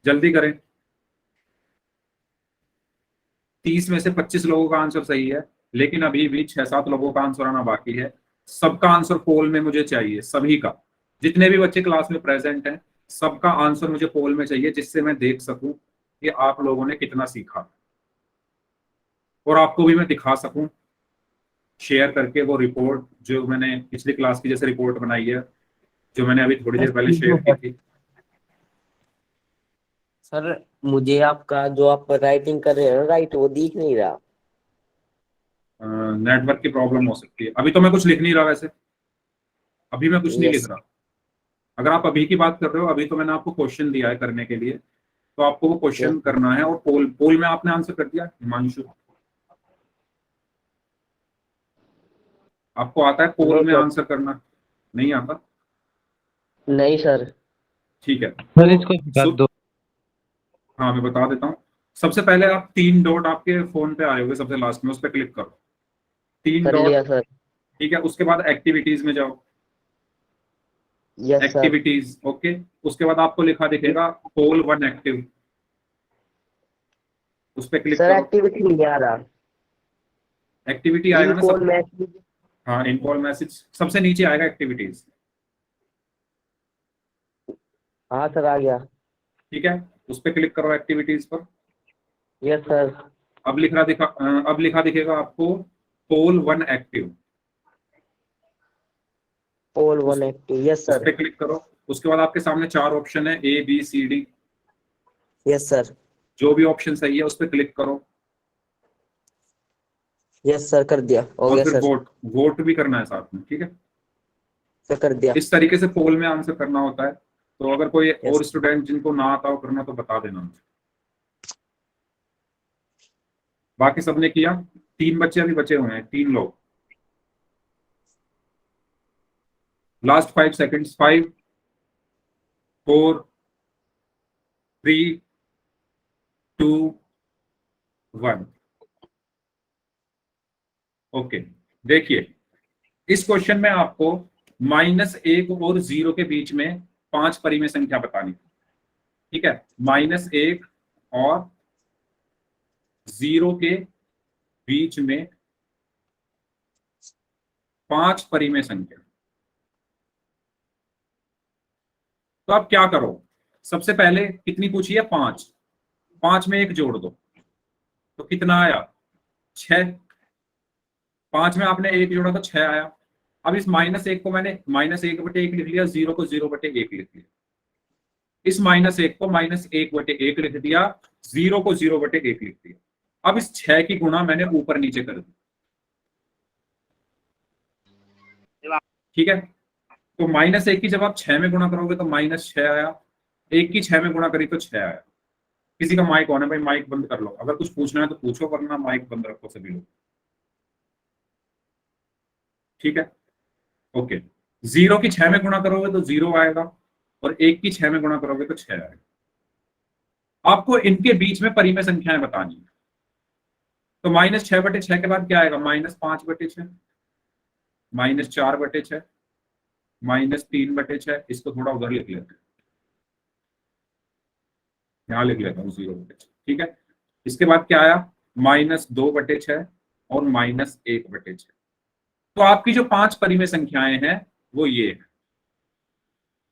जल्दी करें। 30 में से 25 लोगों का आंसर सही है, लेकिन अभी भी 6-7 लोगों का आंसर आना बाकी है। सबका आंसर पोल में मुझे चाहिए, सभी का। जितने भी बच्चे क्लास में प्रेजेंट हैं सबका आंसर मुझे पोल में चाहिए, जिससे मैं देख सकूं कि आप लोगों ने कितना सीखा, और आपको भी मैं दिखा सकूं शेयर करके वो रिपोर्ट जो मैंने पिछली क्लास की जैसे रिपोर्ट बनाई है, जो मैंने अभी थोड़ी देर पहले शेयर की थी। सर मुझे आपका जो आप राइटिंग कर रहे हैं राइट वो दिख नहीं रहा। नेटवर्क की प्रॉब्लम हो सकती है। अभी तो मैं कुछ लिख नहीं रहा, वैसे अभी मैं कुछ नहीं लिख यस। रहा। अगर आप अभी की बात कर रहे हो, अभी तो मैंने आपको क्वेश्चन दिया है करने के लिए, तो आपको वो क्वेश्चन Yes. करना है। और पोल में आपने आंसर कर दिया हिमांशु? आपको आता है पोल में आंसर करना? नहीं आता? नहीं सर। ठीक है, सर इसको बता दो। हाँ मैं बता देता हूँ। सबसे पहले आप 3 डॉट आपके फोन पे आए होंगे सबसे लास्ट में, उस पर क्लिक करो। 3 कर लिया डॉट, सर। ठीक है। उसके बाद एक्टिविटीज में जाओ। Yes sir. Activities, okay. उसके बाद आपको लिखा दिखेगा पोल 1 एक्टिव, उस पर क्लिक सर करो। एक्टिविटी नहीं आ रहा। एक्टिविटी आएगा ना कॉल सब? मैसेज। हाँ, इन कॉल मैसेज सबसे नीचे आएगा एक्टिविटीज, हाँ सर आ गया। ठीक है। उस पर क्लिक करो एक्टिविटीज पर। Yes sir. अब लिखा दिखेगा आपको पोल 1 active, all one active. Yes उस सर। पर क्लिक करो। उसके बाद आपके सामने 4 ऑप्शन है, ABCD। Yes sir. जो भी ऑप्शन सही है उस पर क्लिक करो, यस सर कर दिया। हो और गया फिर सर। वोट भी करना है साथ में, ठीक है। सर कर दिया। इस तरीके से पोल में आंसर करना होता है। तो अगर कोई Yes. और स्टूडेंट जिनको ना आता हो करना तो बता देना मुझे। बाकी सबने किया? 3 बच्चे अभी बचे हुए हैं, 3 लोग। Last 5 seconds, 5 4 3 2 1। ओके, देखिए इस क्वेश्चन में आपको -1 और 0 के बीच में 5 परिमेय संख्या बतानी, ठीक है। -1 और 0 के बीच में 5 परिमेय संख्या। तो आप क्या करो, सबसे पहले कितनी पूछी है? 5। 5 में 1 जोड़ दो तो कितना आया? 6। 5 में आपने 1 जोड़ा तो 6 आया। अब इस -1 को मैंने -1/1 लिख लिया, 0 को 0/1 लिख लिया। इस -1 को -1/1 लिख दिया, 0 को 0/1 लिख दिया। अब इस 6 की गुणा मैंने ऊपर नीचे कर दी, ठीक है। तो -1 की जब आप 6 में गुणा करोगे तो -6 आया, 1 की 6 में गुणा करी तो 6 आया। किसी का माइक ऑन है भाई, माइक बंद कर लो, अगर कुछ पूछना है तो पूछो, वरना माइक बंद रखो सभी लोग, ठीक है। ओके, 0 की 6 में गुणा करोगे तो 0 आएगा, और 1 की 6 में गुणा करोगे तो 6 आएगा। आपको इनके बीच में परिमेय संख्याएं बतानी है। तो -6/6 के बाद क्या आएगा? -5/6, -4/6, -3/6। इसको थोड़ा उधर लिख लेते हैं, यहां लिख लेता हूँ 0/6, ठीक है। इसके बाद क्या आया? -2/6 और -1/6। तो आपकी जो 5 परिमेय संख्याएं हैं वो ये है।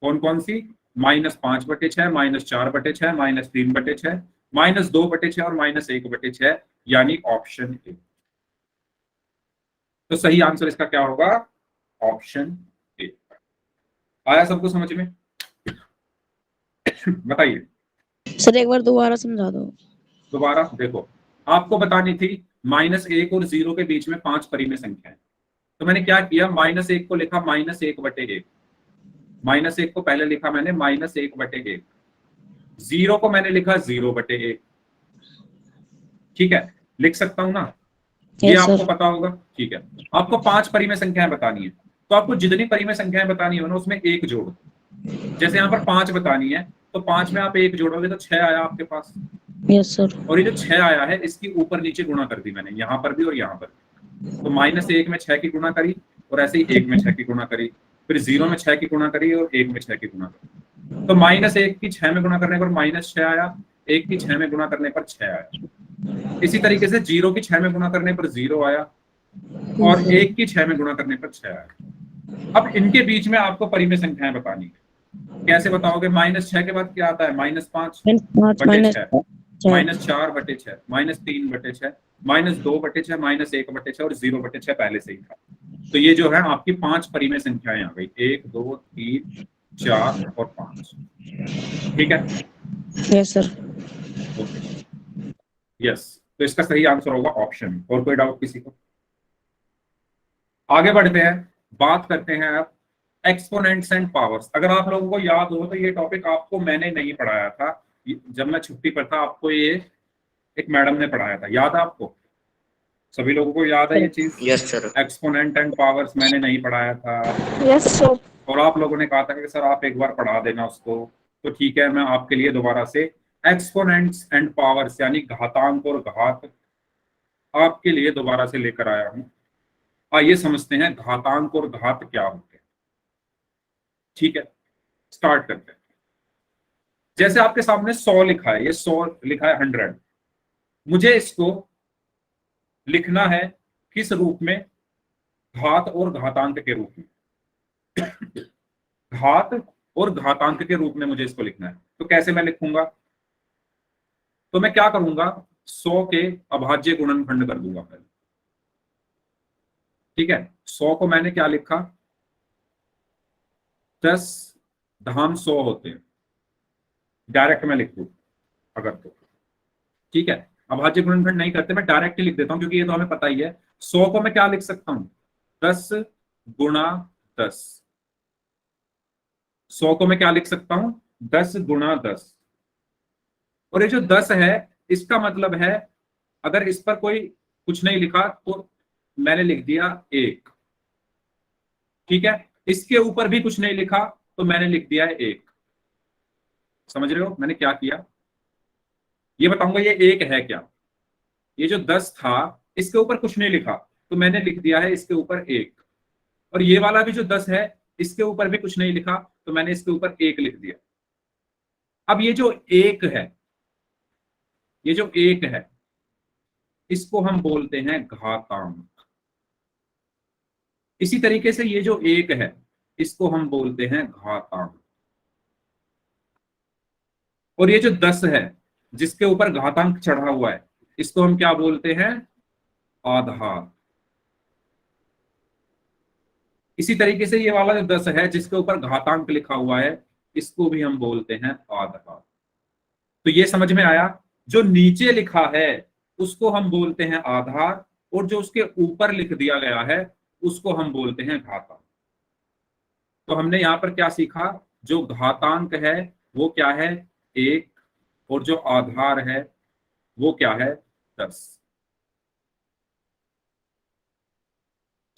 कौन कौन सी? -5/6, -4/6, -3/6, -2/6 और -1/6, यानी ऑप्शन ए। तो सही आंसर इसका क्या होगा? Option A. आया सबको समझ में? बताइए सर एक बार दोबारा समझा दो। दोबारा देखो, आपको बतानी थी -1 और 0 के बीच में 5 परिमेय संख्याएं। तो मैंने क्या किया? -1 को लिखा -1/1, -1 को पहले लिखा मैंने -1/1, 0 को मैंने लिखा 0/1, ठीक है। लिख सकता हूं ना? ये Yes, आपको sir. पता होगा, ठीक है। आपको 5 परिमेय संख्याएं बतानी है, तो आपको जितनी परिमेय संख्याएं बतानी हो ना उसमें 1 जोड़ो। जैसे यहाँ पर 5 बतानी है तो 5 में आप 1 जोड़ोगे तो 6 आया आपके पास, यस सर। और ये जो 6 आया है इसकी ऊपर नीचे गुणा कर दी मैंने, यहाँ पर भी और यहाँ पर भी। तो -1 में 6 की गुणा करी, और ऐसे ही 1 में 6 की गुणा करी, फिर 0 में 6 की गुणा करी, और 1 में 6 की गुणा करी। तो -1 की 6 में गुणा करने पर -6 आया, 1 की 6 में गुणा करने पर 6 आया। इसी तरीके से 0 की 6 में गुणा करने पर 0 आया, और 1 की 6 में गुणा करने पर 6 आया। अब इनके बीच में आपको परिमेय संख्याएं बतानी है। कैसे बताओगे? -6 के बाद क्या आता है? -5/6, -4/6, -3/6, -2/6, -1/6 और 0/6 पहले से ही था। तो ये जो है आपकी 5 परिमेय संख्याएं आ गई, 1 2 3 4 और 5, ठीक है। Yes sir. यस, तो इसका सही आंसर होगा ऑप्शन। और कोई डाउट किसी को? आगे बढ़ते हैं, बात करते हैं अब एक्सपोनेंट्स एंड पावर्स। अगर आप लोगों को याद हो तो ये टॉपिक आपको मैंने नहीं पढ़ाया था, जब मैं छुट्टी पर था आपको ये एक मैडम ने पढ़ाया था, याद है आपको? सभी लोगों को याद है ये चीज? Yes sir. Exponent and powers मैंने नहीं पढ़ाया था, यस सर। और आप लोगों ने कहा था कि सर आप एक बार पढ़ा देना उसको। तो ठीक है, मैं आपके लिए दोबारा से एक्सपोनेंट्स एंड पावर्स यानी घातांक और घात आपके लिए दोबारा से लेकर आया हूं। आइए समझते हैं घातांक और घात क्या होते हैं, ठीक है। स्टार्ट करते हैं। जैसे आपके सामने 100 लिखा है, ये 100 लिखा है 100, मुझे इसको लिखना है किस रूप में? घात और घातांक के रूप में। घात और घातांक के रूप में मुझे इसको लिखना है। तो कैसे मैं लिखूंगा? तो मैं क्या करूंगा? 100 के अभाज्य गुणनखंड कर दूंगा पहले, ठीक है। 100 को मैंने क्या लिखा? 10^100 होते हैं, डायरेक्ट मैं लिख दूं अगर तो, ठीक है। अभाज्य गुणनखंड नहीं करते, मैं डायरेक्ट ही लिख देता हूं क्योंकि ये तो हमें पता ही है। 100 को मैं क्या लिख सकता हूं? 10 गुणा 10। 100 को मैं क्या लिख सकता हूं? 10 गुणा 10। और ये जो 10 है इसका मतलब है, अगर इस पर कोई कुछ नहीं लिखा तो मैंने लिख दिया 1, ठीक है। इसके ऊपर भी कुछ नहीं लिखा तो मैंने लिख दिया है 1। समझ रहे हो मैंने क्या किया? ये बताऊंगा ये 1 है क्या। ये जो 10 था इसके ऊपर कुछ नहीं लिखा तो मैंने लिख दिया है इसके ऊपर 1, और ये वाला भी जो 10 है इसके ऊपर भी कुछ नहीं लिखा तो मैंने इसके ऊपर 1 लिख दिया। अब ये जो 1 है, ये जो 1 है इसको हम बोलते हैं घातांक। इसी तरीके से ये जो 1 है इसको हम बोलते हैं घातांक, और ये जो 10 है जिसके ऊपर घातांक चढ़ा हुआ है इसको हम क्या बोलते हैं? आधार। इसी तरीके से ये वाला जो 10 है जिसके ऊपर घातांक लिखा हुआ है इसको भी हम बोलते हैं आधार। तो ये समझ में आया? जो नीचे लिखा है उसको हम बोलते हैं आधार, और जो उसके ऊपर लिख दिया गया है उसको हम बोलते हैं घातांक। तो हमने यहां पर क्या सीखा? जो घातांक है वो क्या है? 1, और जो आधार है वो क्या है? 10।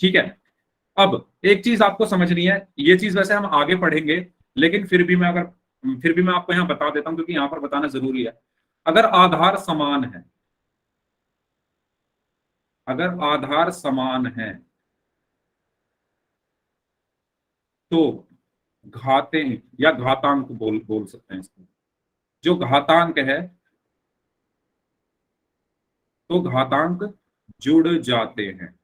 ठीक है। अब एक चीज आपको समझनी है, ये चीज वैसे हम आगे पढ़ेंगे लेकिन फिर भी मैं आपको यहां बता देता हूं क्योंकि यहां पर बताना जरूरी है। अगर आधार समान है, अगर आधार समान है तो घाते या घातांक बोल सकते हैं इसको। जो घातांक है तो घातांक जुड़ जाते हैं।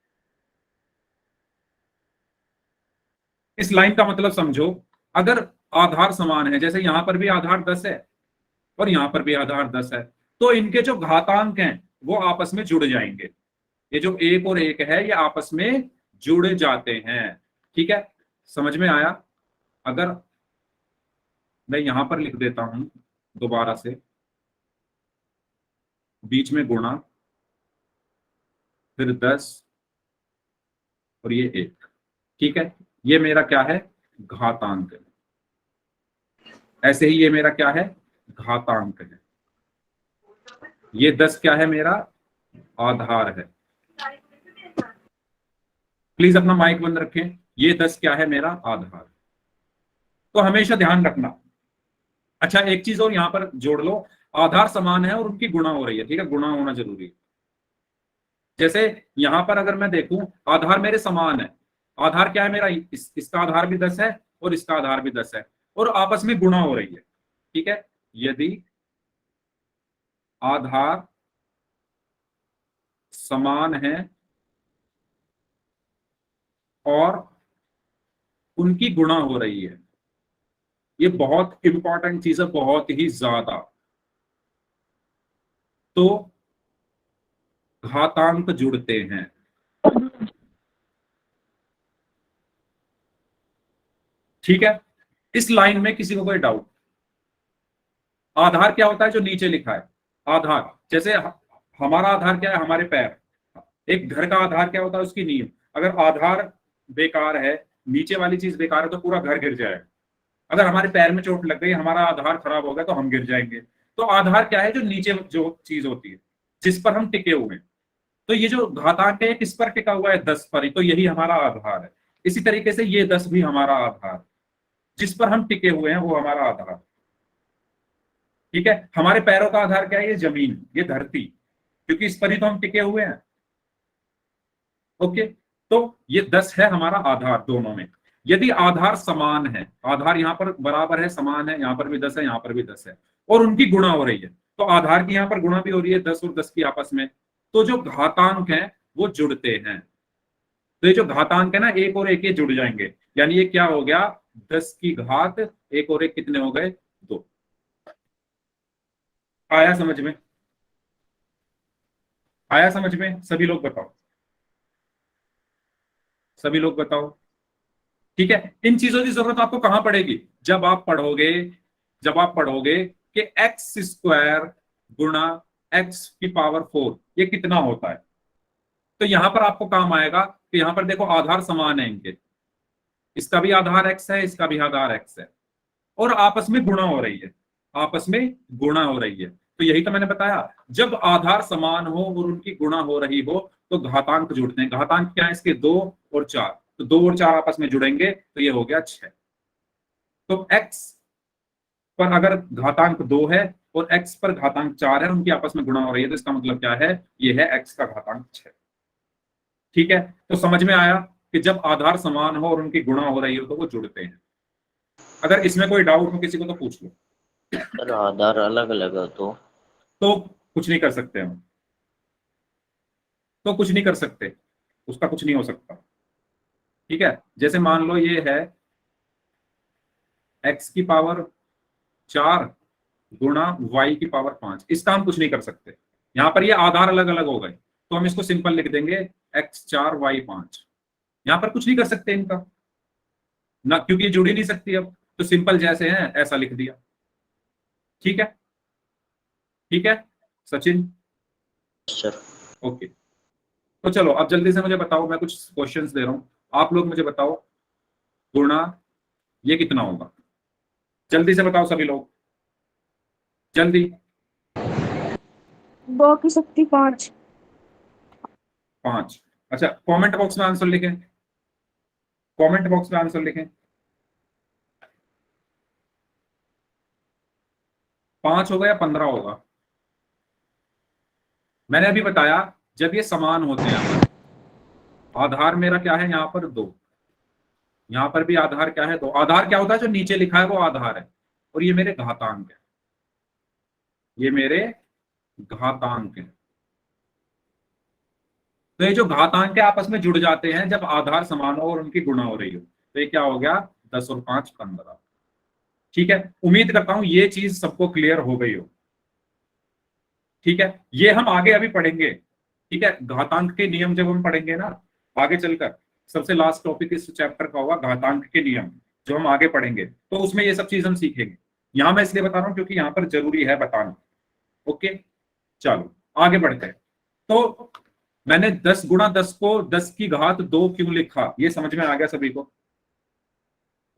इस लाइन का मतलब समझो, अगर आधार समान है, जैसे यहां पर भी आधार 10 है और यहां पर भी आधार 10 है, तो इनके जो घातांक हैं वो आपस में जुड़ जाएंगे। ये जो 1 और 1 है ये आपस में जुड़ जाते हैं। ठीक है, समझ में आया? अगर मैं यहां पर लिख देता हूं दोबारा से, बीच में गुणा, फिर 10 और ये 1, ठीक है, ये मेरा क्या है? घातांक है। ऐसे ही ये मेरा क्या है? घातांक है। ये 10 क्या है? मेरा आधार है। प्लीज अपना माइक बंद रखें। ये 10 क्या है? मेरा आधार। तो हमेशा ध्यान रखना। अच्छा, एक चीज और यहां पर जोड़ लो, आधार समान है और उनकी गुणा हो रही है। ठीक है, गुणा होना जरूरी है। जैसे यहां पर अगर मैं देखूं, आधार मेरे समान है। आधार क्या है मेरा? इसका आधार भी 10 है और इसका आधार भी 10 है, और आपस में गुणा हो रही है। ठीक है, यदि आधार समान है और उनकी गुणा हो रही है, ये बहुत इंपॉर्टेंट चीज है, बहुत ही ज्यादा। तो घातांक जुड़ते हैं। ठीक है, इस लाइन में किसी को कोई डाउट? आधार क्या होता है? जो नीचे लिखा है आधार। जैसे हमारा आधार क्या है? हमारे पैर। एक घर का आधार क्या होता है? उसकी नींव। अगर आधार बेकार है, नीचे वाली चीज बेकार है, तो पूरा घर गिर जाएगा। अगर हमारे पैर में चोट लग गई, हमारा आधार खराब हो गया, तो हम गिर जाएंगे। तो आधार क्या है? जो नीचे जो चीज होती है, जिस पर हम टिके हुए हैं। तो ये जो घातांक है किस पर टिका हुआ है? 10 पर। तो यही हमारा आधार है। इसी तरीके से ये 10 भी हमारा आधार, जिस पर हम टिके हुए हैं वो हमारा आधार। ठीक है, हमारे पैरों का आधार क्या है? ये जमीन, ये धरती, क्योंकि इस पर ही तो हम टिके हुए हैं। ओके, तो ये 10 है हमारा आधार दोनों में। यदि आधार समान है, आधार यहाँ पर बराबर है, समान है, यहाँ पर भी 10 है, यहाँ पर भी 10 है, और उनकी गुणा हो रही है, तो आधार की यहाँ पर गुणा भी हो रही है 10 और 10 की आपस में, तो जो घातांक हैं वो जुड़ते हैं। तो ये जो घातांक है ना, 1 और 1 ये जुड़ जाएंगे, यानी ये क्या हो गया? 10 की घात 1 और 1 कितने हो गए? 2। आया समझ में? आया समझ में? सभी लोग बताओ, सभी लोग बताओ। ठीक है, इन चीजों की जरूरत आपको कहां पड़ेगी? जब आप पढ़ोगे कि x² गुणा x⁴ ये कितना होता है। तो यहां पर आपको काम आएगा कि यहां पर देखो आधार समान है इनके, इसका भी आधार x है, इसका भी आधार x है, और आपस में गुणा हो रही है, आपस में गुणा हो रही है। तो यही तो मैंने बताया, जब आधार समान हो और उनकी गुणा हो रही हो तो घातांक जुड़ते हैं। घातांक क्या है इसके? 2 और 4। तो 2 और 4 आपस में जुड़ेंगे तो ये हो गया 6। तो x पर अगर घातांक 2 है और x पर घातांक 4 है, उनकी आपस में गुणा हो रही है, तो इसका मतलब क्या है, ये है x का घातांक 6। ठीक है, तो समझ में आया कि जब आधार समान हो और उनकी गुणा हो रही हो तो वो जुड़ते हैं। अगर इसमें कोई डाउट हो किसी को तो पूछ लो। सर आधार अलग अलग है तो कुछ नहीं कर सकते हम, तो कुछ नहीं कर सकते, उसका कुछ नहीं हो सकता। ठीक है, जैसे मान लो ये है x की पावर 4 गुणा y की पावर 5, इसका हम कुछ नहीं कर सकते। यहां पर ये आधार अलग अलग हो गए तो हम इसको सिंपल लिख देंगे x4 y5। यहां पर कुछ नहीं कर सकते इनका ना, क्योंकि ये जुड़ ही नहीं सकती अब, तो सिंपल जैसे हैं ऐसा लिख दिया। ठीक है, ठीक है सचिन? सर ओके, तो चलो अब जल्दी से मुझे बताओ, मैं कुछ क्वेश्चंस दे रहा हूं, आप लोग मुझे बताओ गुणा ये कितना होगा, जल्दी से बताओ सभी लोग, जल्दी। 2 की शक्ति 5। 5। अच्छा, कमेंट बॉक्स में आंसर लिखें, कमेंट बॉक्स में आंसर लिखें। 5 होगा या 15 होगा? मैंने अभी बताया जब ये समान होते हैं, आधार मेरा क्या है यहाँ पर 2, यहाँ पर भी आधार क्या है 2। आधार क्या होता है, जो नीचे लिखा है वो आधार है, और ये मेरे घातांक है, ये मेरे घातांक है। तो ये जो घातांक है आपस में जुड़ जाते हैं जब आधार समान हो और उनकी गुणा हो रही हो, तो ये क्या हो गया 10 और 5 15। ठीक है, उम्मीद करता हूं ये चीज सबको क्लियर हो गई हो। ठीक है, ये हम आगे अभी पढ़ेंगे। ठीक है, घातांक के नियम जब हम पढ़ेंगे ना आगे चलकर, सबसे लास्ट टॉपिक इस चैप्टर का होगा घातांक के नियम, जो हम आगे पढ़ेंगे, तो उसमें ये सब चीज हम सीखेंगे। यहां मैं इसलिए बता रहा हूं क्योंकि यहां पर जरूरी है बताना। ओके, चलो आगे बढ़ते हैं। तो मैंने 10 गुणा 10 को 10 की घात 2 क्यों लिखा, ये समझ में आ गया सभी को?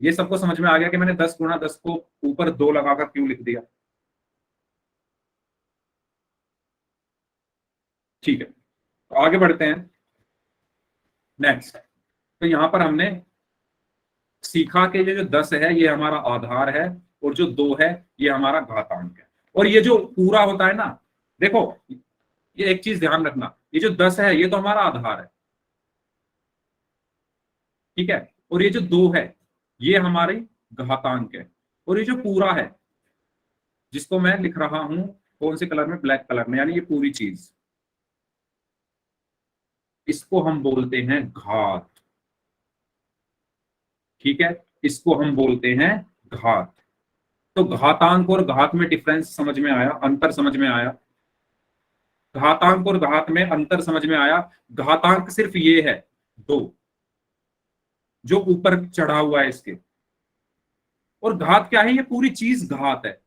ये सबको समझ में आ गया कि मैंने 10 गुणा 10 को ऊपर 2 लगाकर क्यों लिख दिया? ठीक है, तो आगे बढ़ते हैं नेक्स्ट। तो यहां पर हमने सीखा कि ये जो 10 है ये हमारा आधार है, और जो 2 है ये हमारा घातांक है। और ये जो पूरा होता है ना, देखो ये एक चीज ध्यान रखना, ये जो 10 है ये तो हमारा आधार है, ठीक है, और ये जो 2 है ये हमारी घातांक है, और ये जो पूरा है जिसको मैं लिख रहा हूं कौन से कलर में, ब्लैक कलर में, यानी ये पूरी चीज, इसको हम बोलते हैं घात। ठीक है, इसको हम बोलते हैं घात। तो घातांक और घात में डिफरेंस समझ में आया, अंतर समझ में आया? घातांक और घात में अंतर समझ में आया। घातांक सिर्फ ये है 2 जो ऊपर चढ़ा हुआ है इसके, और घात क्या है, ये पूरी चीज घात है,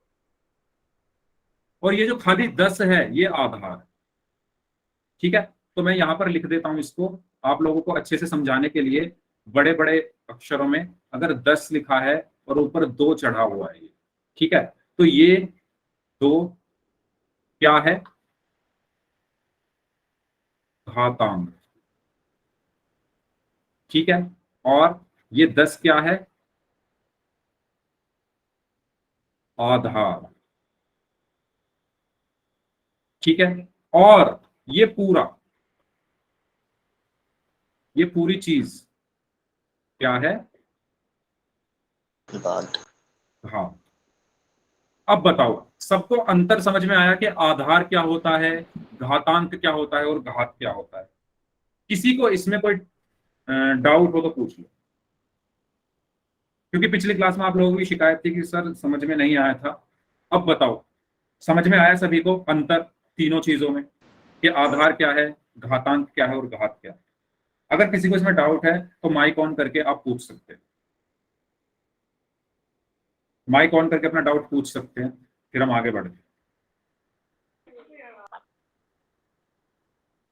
और ये जो खाली 10 है ये आधार। ठीक है, तो मैं यहां पर लिख देता हूं इसको आप लोगों को अच्छे से समझाने के लिए, बड़े बड़े अक्षरों में। अगर 10 लिखा है और ऊपर 2 चढ़ा हुआ है, ठीक है, तो ये 2 क्या है, घातांक। ठीक है, और ये 10 क्या है, आधार। ठीक है, और ये पूरी चीज क्या है, घात। हाँ। अब बताओ सबको अंतर समझ में आया कि आधार क्या होता है, घातांक क्या होता है और घात क्या होता है? किसी को इसमें कोई डाउट हो तो पूछ लो, क्योंकि पिछली क्लास में आप लोगों की शिकायत थी कि सर समझ में नहीं आया था। अब बताओ समझ में आया सभी को अंतर तीनों चीजों में, कि आधार क्या है, घातांक क्या है और घात क्या है? अगर किसी को इसमें डाउट है तो माइक ऑन करके आप पूछ सकते हैं, माइक ऑन करके अपना डाउट पूछ सकते हैं, फिर हम आगे बढ़ते हैं।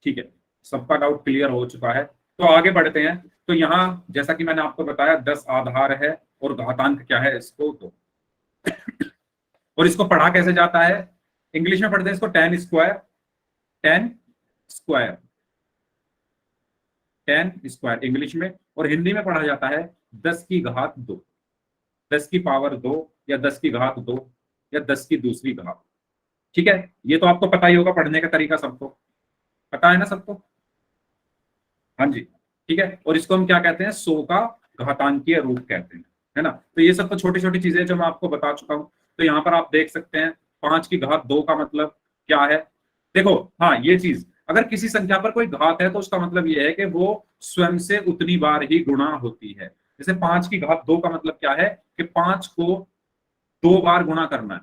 ठीक है, सबका डाउट क्लियर हो चुका है, तो आगे बढ़ते हैं। तो यहाँ जैसा कि मैंने आपको बताया 10 आधार है और घातांक क्या है, इसको 2। और इसको पढ़ा कैसे जाता है, इंग्लिश में पढ़ते हैं इसको 10 स्क्वायर, 10 स्क्वायर, 10 स्क्वायर इंग्लिश में, और हिंदी में पढ़ा जाता है 10 की घात 2, 10 की पावर 2 या 10 की घात 2 या 10 की दूसरी घात। ठीक है, ये तो आपको पता ही होगा, पढ़ने का तरीका सबको पता है ना सबको। हाँ जी, ठीक है। और इसको हम क्या कहते हैं, 100 का घातांकीय रूप कहते हैं, है ना। तो ये सब तो छोटी छोटी चीजें जो मैं आपको बता चुका हूं। तो यहाँ पर आप देख सकते हैं 5 की घात 2 का मतलब क्या है। देखो हाँ, ये चीज, अगर किसी संख्या पर कोई घात है तो उसका मतलब ये है कि वो स्वयं से उतनी बार ही गुणा होती है। जैसे 5 की घात 2 का मतलब क्या है कि 5 को 2 बार गुणा करना है,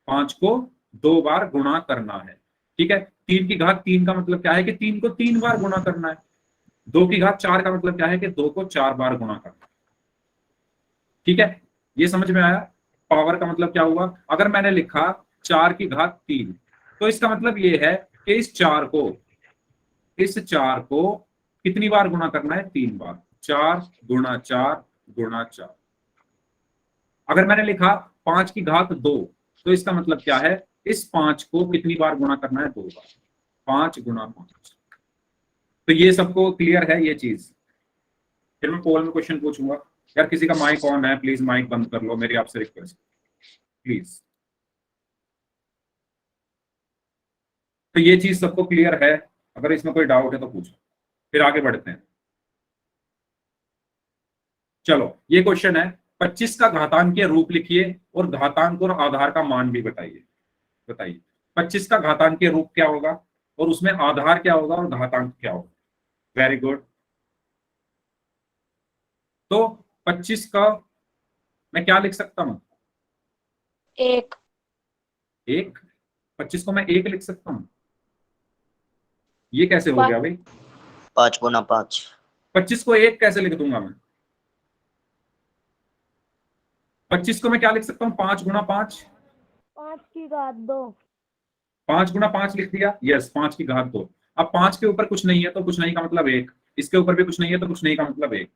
5 को 2 बार गुणा करना है। ठीक है, 3 की घात 3 का मतलब क्या है कि 3 को 3 बार गुणा करना है। 2 की घात 4 का मतलब क्या है कि 2 को 4 बार गुणा करना है। ठीक है, ये समझ में आया। पावर का मतलब क्या हुआ, अगर मैंने लिखा 4 की घात 3 तो इसका मतलब ये है कि इस 4 को कितनी बार गुणा करना है, 3 बार। 4 गुणा 4 गुणा 4। अगर मैंने लिखा 5 की घात 2 तो इसका मतलब क्या है, इस 5 को कितनी बार गुणा करना है, 2 बार। 5 गुणा 5। तो ये सबको क्लियर है ये चीज। फिर मैं पोल में क्वेश्चन पूछूंगा। यार किसी का माइक ऑन है, प्लीज माइक बंद कर लो, मेरी आपसे रिक्वेस्ट प्लीज। तो ये चीज सबको क्लियर है, अगर इसमें कोई डाउट है तो पूछो, फिर आगे बढ़ते हैं। चलो ये क्वेश्चन है, 25 का घातांकीय रूप लिखिए और घातांक और आधार का मान भी बताइए। 25 का घातांकीय रूप क्या होगा और उसमें आधार क्या होगा और घातांक क्या होगा। Very good. तो 25 का मैं क्या लिख सकता हूं, 1। 25 को मैं 1 लिख सकता हूं। ये कैसे हो गया भाई, 5 गुना 5। 25 को 1 कैसे लिख दूंगा मैं। 25 को मैं क्या लिख सकता हूँ, 5 गुना 5। 5 की घात 2। 5 गुना 5 लिख दिया, यस 5 की घात 2। अब 5 के ऊपर कुछ नहीं है तो कुछ नहीं का मतलब 1, इसके ऊपर भी कुछ नहीं है तो कुछ नहीं का मतलब 1।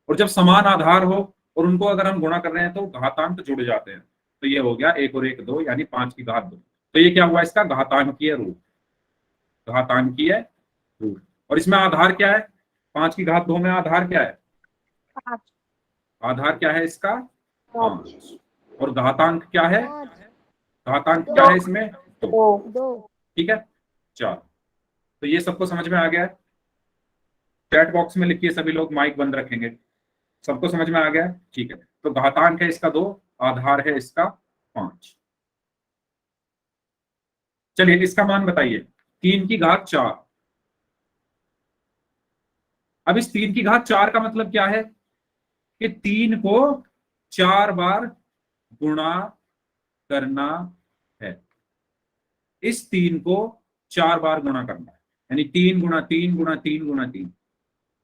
और जब समान आधार हो और उनको अगर हम गुणा कर रहे हैं तो घातांक जुड़ जाते हैं। तो ये हो गया 1 और 1 2, यानी 5 की घात 2। तो ये क्या हुआ, इसका घातांकीय रूप। और इसमें आधार क्या है, 5 की घात 2 में आधार क्या है, 5। आधार क्या है इसका, 5। और घातांक क्या है, 5। घातांक क्या है इसमें, 2। ठीक है 4। तो ये सबको समझ में आ गया है। चैट बॉक्स में लिखिए सभी लोग, माइक बंद रखेंगे। सबको समझ में आ गया, ठीक है। तो घातांक है इसका 2, आधार है इसका 5। चलिए इसका मान बताइए, 3 की घात 4। अब इस 3 की घात 4 का मतलब क्या है कि 3 को 4 बार गुणा करना है। इस 3 को 4 बार गुणा करना है, यानी 3 गुणा 3 गुणा 3 गुणा 3।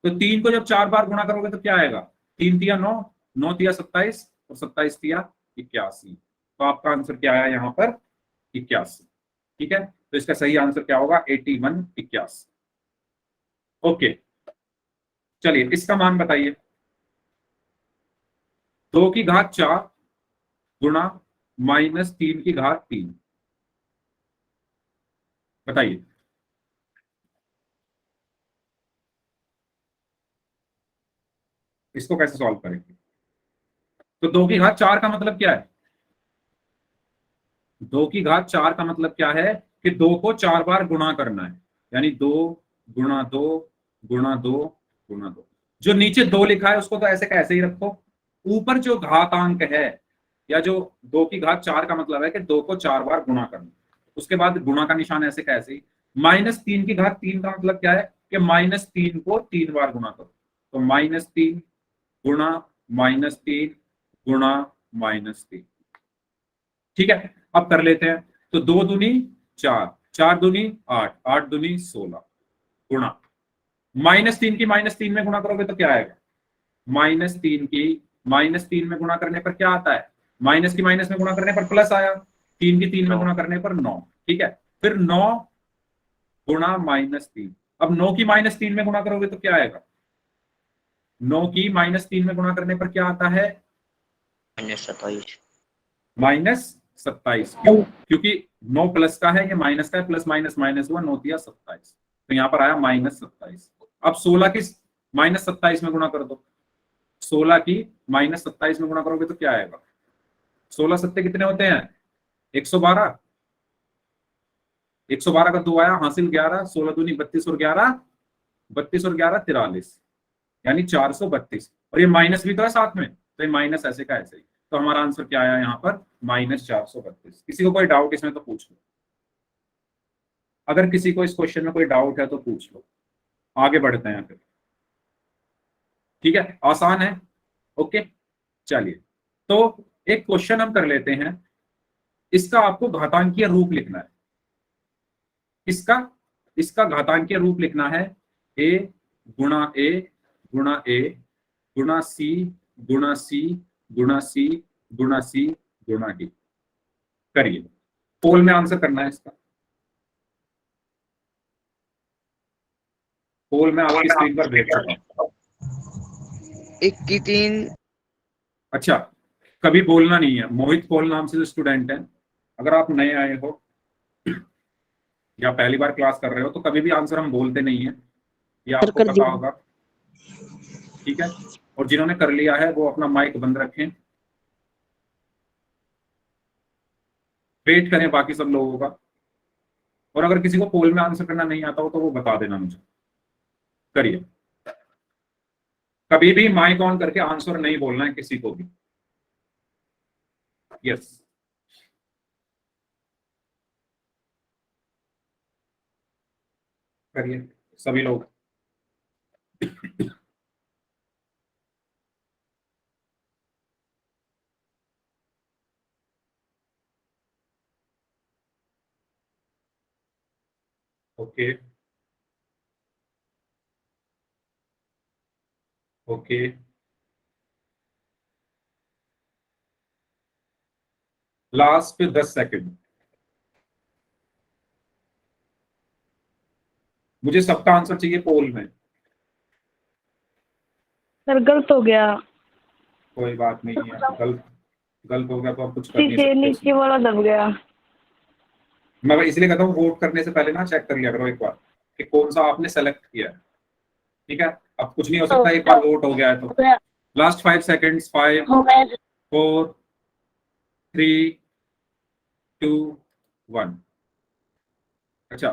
तो 3 को जब 4 बार गुणा करोगे तो क्या आएगा, 3 तिया 9, 9 तिया 27 और 27 तिया 81। तो आपका आंसर क्या आया यहाँ पर, 81। ठीक है, तो इसका सही आंसर क्या होगा, 81 81। ओके, चलिए इसका मान बताइए, 2 की घात 4 गुणा -3 की घात 3। बताइए। इसको कैसे सॉल्व करेंगे। तो 2 की घात 4 का मतलब क्या है, 2 की घात 4 का मतलब क्या है कि 2 को 4 बार गुणा करना है, यानी 2 गुणा 2 गुणा 2 गुणा 2। जो नीचे 2 लिखा है उसको तो ऐसे का ऐसे ही रखो। ऊपर जो घातांक है, या जो 2 की घात 4 का मतलब है कि 2 को 4 बार गुणा करना, उसके बाद गुणा का निशान ऐसे का ऐसे ही। -3 की घात 3 का मतलब क्या है कि -3 को 3 बार गुणा करो। तो -3 गुणा -3 गुणा -3। ठीक है, अब कर लेते हैं। तो 2 दूनी 4, 4 दूनी 8, 8 दूनी 16 गुणा -3 की -3 में गुणा करोगे तो क्या आएगा, -3 की -3 में गुणा करने पर क्या आता है, माइनस की माइनस में गुणा करने पर प्लस आया, 3 की 3 में गुणा करने पर 9। ठीक है, फिर 9 गुणा -3। अब 9 की -3 में गुणा करोगे तो क्या आएगा, 9 की -3 में गुणा करने पर क्या आता है, -27। -27। क्यों, क्योंकि 9 प्लस का है, ये माइनस का है, प्लस माइनस माइनस हुआ, 9 दिया 27। तो यहाँ पर आया -27। अब 16 की -27 में गुणा कर दो। 16 की -27 में गुणा करोगे तो क्या आएगा? 16 सत्ते कितने होते हैं? 112। 112 का 2 आया, हासिल 11, 16 दूनी 32 और 11 43 यानी 432। और ये माइनस भी तो है साथ में, तो ये माइनस ऐसे का ऐसे ही। तो हमारा आंसर क्या आया यहाँ पर? -432। किसी को कोई डाउट इसमें तो पूछ लो, अगर किसी को इस क्वेश्चन में कोई डाउट है तो पूछ लो, आगे बढ़ते हैं फिर। ठीक है, आसान है। ओके, चलिए तो एक क्वेश्चन हम कर लेते हैं। इसका आपको घातांकीय रूप लिखना है। इसका घातांकीय रूप लिखना है a गुणा a गुणा a गुणा c गुणा c गुणा c गुणा c गुणा d। करिए, पोल में आंसर करना है इसका। पोल में आपकी स्क्रीन पर भेज चुका हूं। 21। अच्छा, कभी बोलना नहीं है। मोहित पोल नाम से जो स्टूडेंट है, अगर आप नए आए हो या पहली बार क्लास कर रहे हो तो कभी भी आंसर हम बोलते नहीं है, ये आपको कर पता दिया। होगा। ठीक है, और जिन्होंने कर लिया है वो अपना माइक बंद रखें, वेट करें बाकी सब लोगों का। और अगर किसी को पोल में आंसर करना नहीं आता हो तो वो बता देना मुझे। करिए, कभी भी माइक ऑन करके आंसर नहीं बोलना है किसी को भी। यस, करिए सभी लोग। ओके ओके, लास्ट पे 10 सेकंड। मुझे सबका आंसर चाहिए पोल में। सर गलत हो गया, कोई बात नहीं है, गलत गलत हो गया तो आप कुछ कर नहीं से सकते नीचे उसमें। वाला दब गया। मैं इसलिए कहता हूँ वोट करने से पहले ना चेक कर लिया करो एक बार कि कौन सा आपने सेलेक्ट किया है। ठीक है, अब कुछ नहीं हो सकता, एक बार वोट हो गया है तो। Last 5 seconds. 5 हो गया। 4 3 2 1। अच्छा,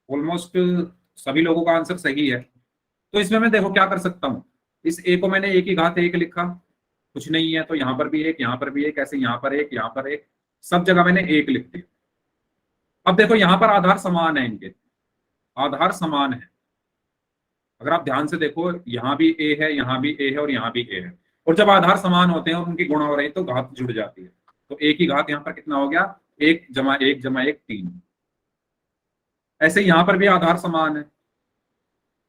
ऑलमोस्ट सभी लोगों का आंसर सही है। तो इसमें मैं देखो क्या कर सकता हूँ, इस ए को मैंने ए की घात 1 लिखा, कुछ नहीं है तो यहाँ पर भी 1, यहाँ पर भी 1, ऐसे यहाँ पर 1, यहाँ पर 1, सब जगह मैंने 1 लिख दिया। अब देखो यहाँ पर आधार समान है, इनके आधार समान है। अगर आप ध्यान से देखो, यहाँ भी ए है, यहाँ भी ए है और यहाँ भी ए है। और जब आधार समान होते हैं और उनकी गुणा हो रही है तो घात जुड़ जाती है। तो ए की घात यहाँ पर कितना हो गया? 1 जमा 1 जमा 1 3। ऐसे यहाँ पर भी आधार समान है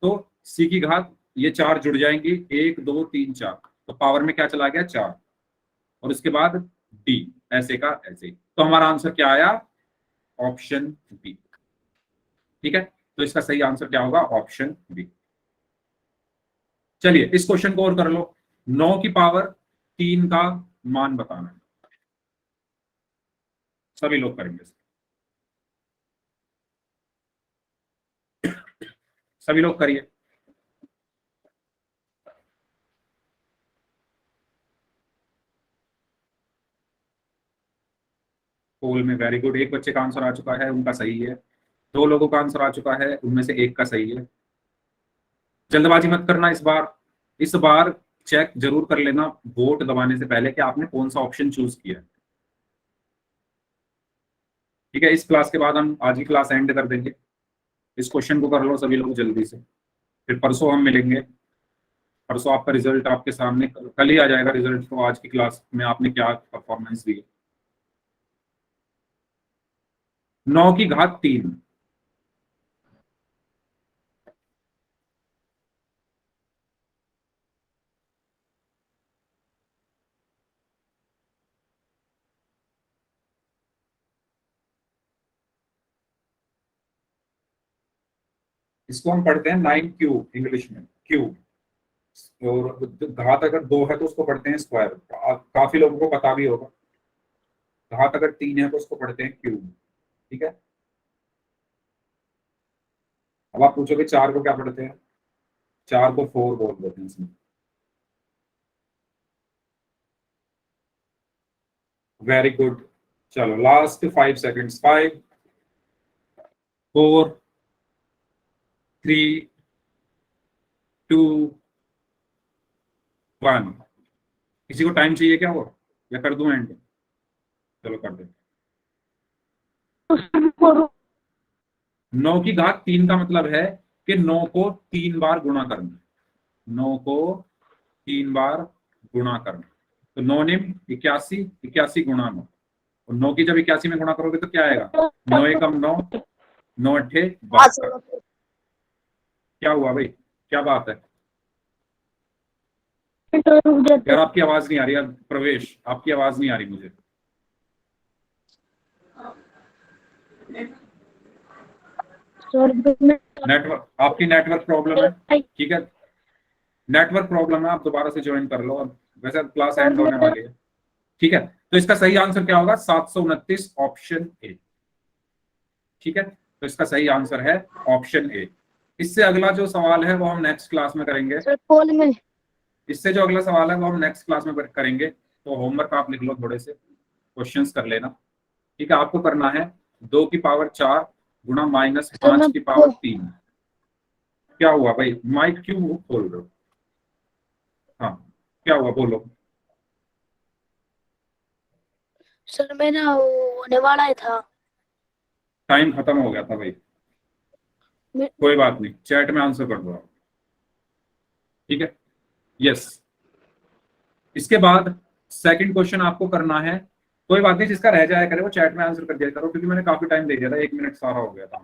तो सी की घात ये 4 जुड़ जाएंगी, 1 2 3 4, तो पावर में क्या चला गया? 4। और उसके बाद डी, ऐसे का ऐसे। तो हमारा आंसर क्या आया? Option B. ठीक है, तो इसका सही आंसर क्या होगा? Option B. चलिए इस क्वेश्चन को और कर लो। 9 की पावर 3 का मान बताना है। सभी लोग करेंगे, सभी लोग करिए। पोल में वेरी गुड, एक बच्चे का आंसर आ चुका है, उनका सही है। 2 लोगों का आंसर आ चुका है, उनमें से एक का सही है। जल्दबाजी मत करना इस बार चेक जरूर कर लेना वोट दबाने से पहले कि आपने कौन सा ऑप्शन चूज किया है। ठीक है, इस क्लास के बाद हम आज की क्लास एंड कर देंगे। इस क्वेश्चन को कर लो सभी लोग जल्दी से, फिर परसों हम मिलेंगे। परसों आपका रिजल्ट आपके सामने, कल ही आ जाएगा रिजल्ट। तो आज की क्लास में आपने क्या परफॉर्मेंस दी? 9 की घात 3। इसको हम पढ़ते हैं 9 क्यूब इंग्लिश में, क्यूब। और घात अगर 2 है तो उसको पढ़ते हैं स्क्वायर। काफी लोगों को पता भी होगा। घात अगर 3 है तो उसको पढ़ते हैं क्यूब। ठीक है, अब आप पूछोगे 4 को क्या पढ़ते हैं? 4 को 4 बोल देते हैं इसमें। Very good. चलो लास्ट 5 सेकेंड्स। 5 4 3 2 1। किसी को टाइम चाहिए क्या वो, या कर दूं एंड? चलो कर दे। 9 की घात 3 का मतलब है कि 9 को 3 बार गुणा करना। 9 को 3 बार गुणा करना, तो 9 निम 81, 81 गुणा 9, और 9 की जब 81 में गुणा करोगे तो क्या आएगा? 9 एकम 9, 9 अट्ठे 72। क्या हुआ भाई, क्या बात है यार? आपकी आवाज नहीं आ रही यार प्रवेश, आपकी आवाज नहीं आ रही मुझे। नेटवर्क, आपकी नेटवर्क प्रॉब्लम है, ठीक है, नेटवर्क प्रॉब्लम है, आप दोबारा से ज्वाइन कर लो। अब वैसे क्लास एंड होने वाली है, ठीक है। तो इसका सही आंसर क्या होगा? 729, ऑप्शन ए, ठीक है। तो इसका सही आंसर है ऑप्शन ए। इससे अगला जो सवाल है वो हम नेक्स्ट क्लास में करेंगे। इससे जो अगला सवाल है वो हम नेक्स्ट क्लास में करेंगे। तो होमवर्क आप लिख लो, थोड़े से क्वेश्चंस कर लेना, ठीक है। आपको करना है 2 की पावर 4 गुणा -5 की पावर 3। क्या हुआ भाई, माइक क्यों खोल रहे हो? हाँ क्या हुआ, बोलो। सर मेरा वो होने वाला ही था, टाइम खत्म हो गया था भाई। कोई बात नहीं, चैट में आंसर कर दो आप, ठीक है। यस, इसके बाद सेकंड क्वेश्चन आपको करना है। कोई बात नहीं, जिसका रह जाया करे वो चैट में आंसर कर दिया करो, क्योंकि मैंने काफी टाइम दे दिया था, 1 मिनट सारा हो गया था।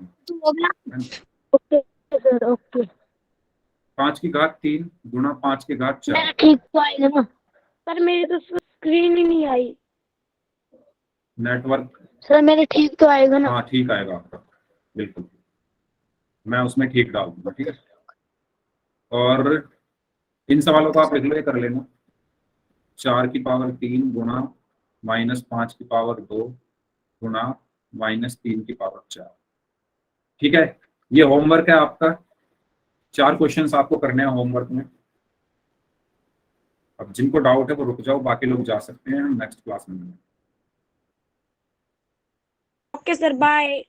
Okay sir okay. 5 की घात 3 गुणा 5 की घात 4। मेरा ठीक तो आएगा ना? पर मेरी तो स्क्रीन ही नहीं आई। नेटवर्क, सर मेरे ठीक तो आएगा ना? हाँ ठीक आएगा आपका, बिल्कुल मैं उसमें ठीक डाल दूंगा, ठीक है। और इन सवालों को आप लिख लो, ये कर लेना। 4 की पावर 3 गुणा -5 की पावर 2 गुणा -3 की पावर 4, ठीक है। ये होमवर्क है आपका, 4 क्वेश्चंस आपको करने हैं होमवर्क में। अब जिनको डाउट है वो रुक जाओ, बाकी लोग जा सकते हैं, हम नेक्स्ट क्लास में मिलेंगे। Okay sir bye.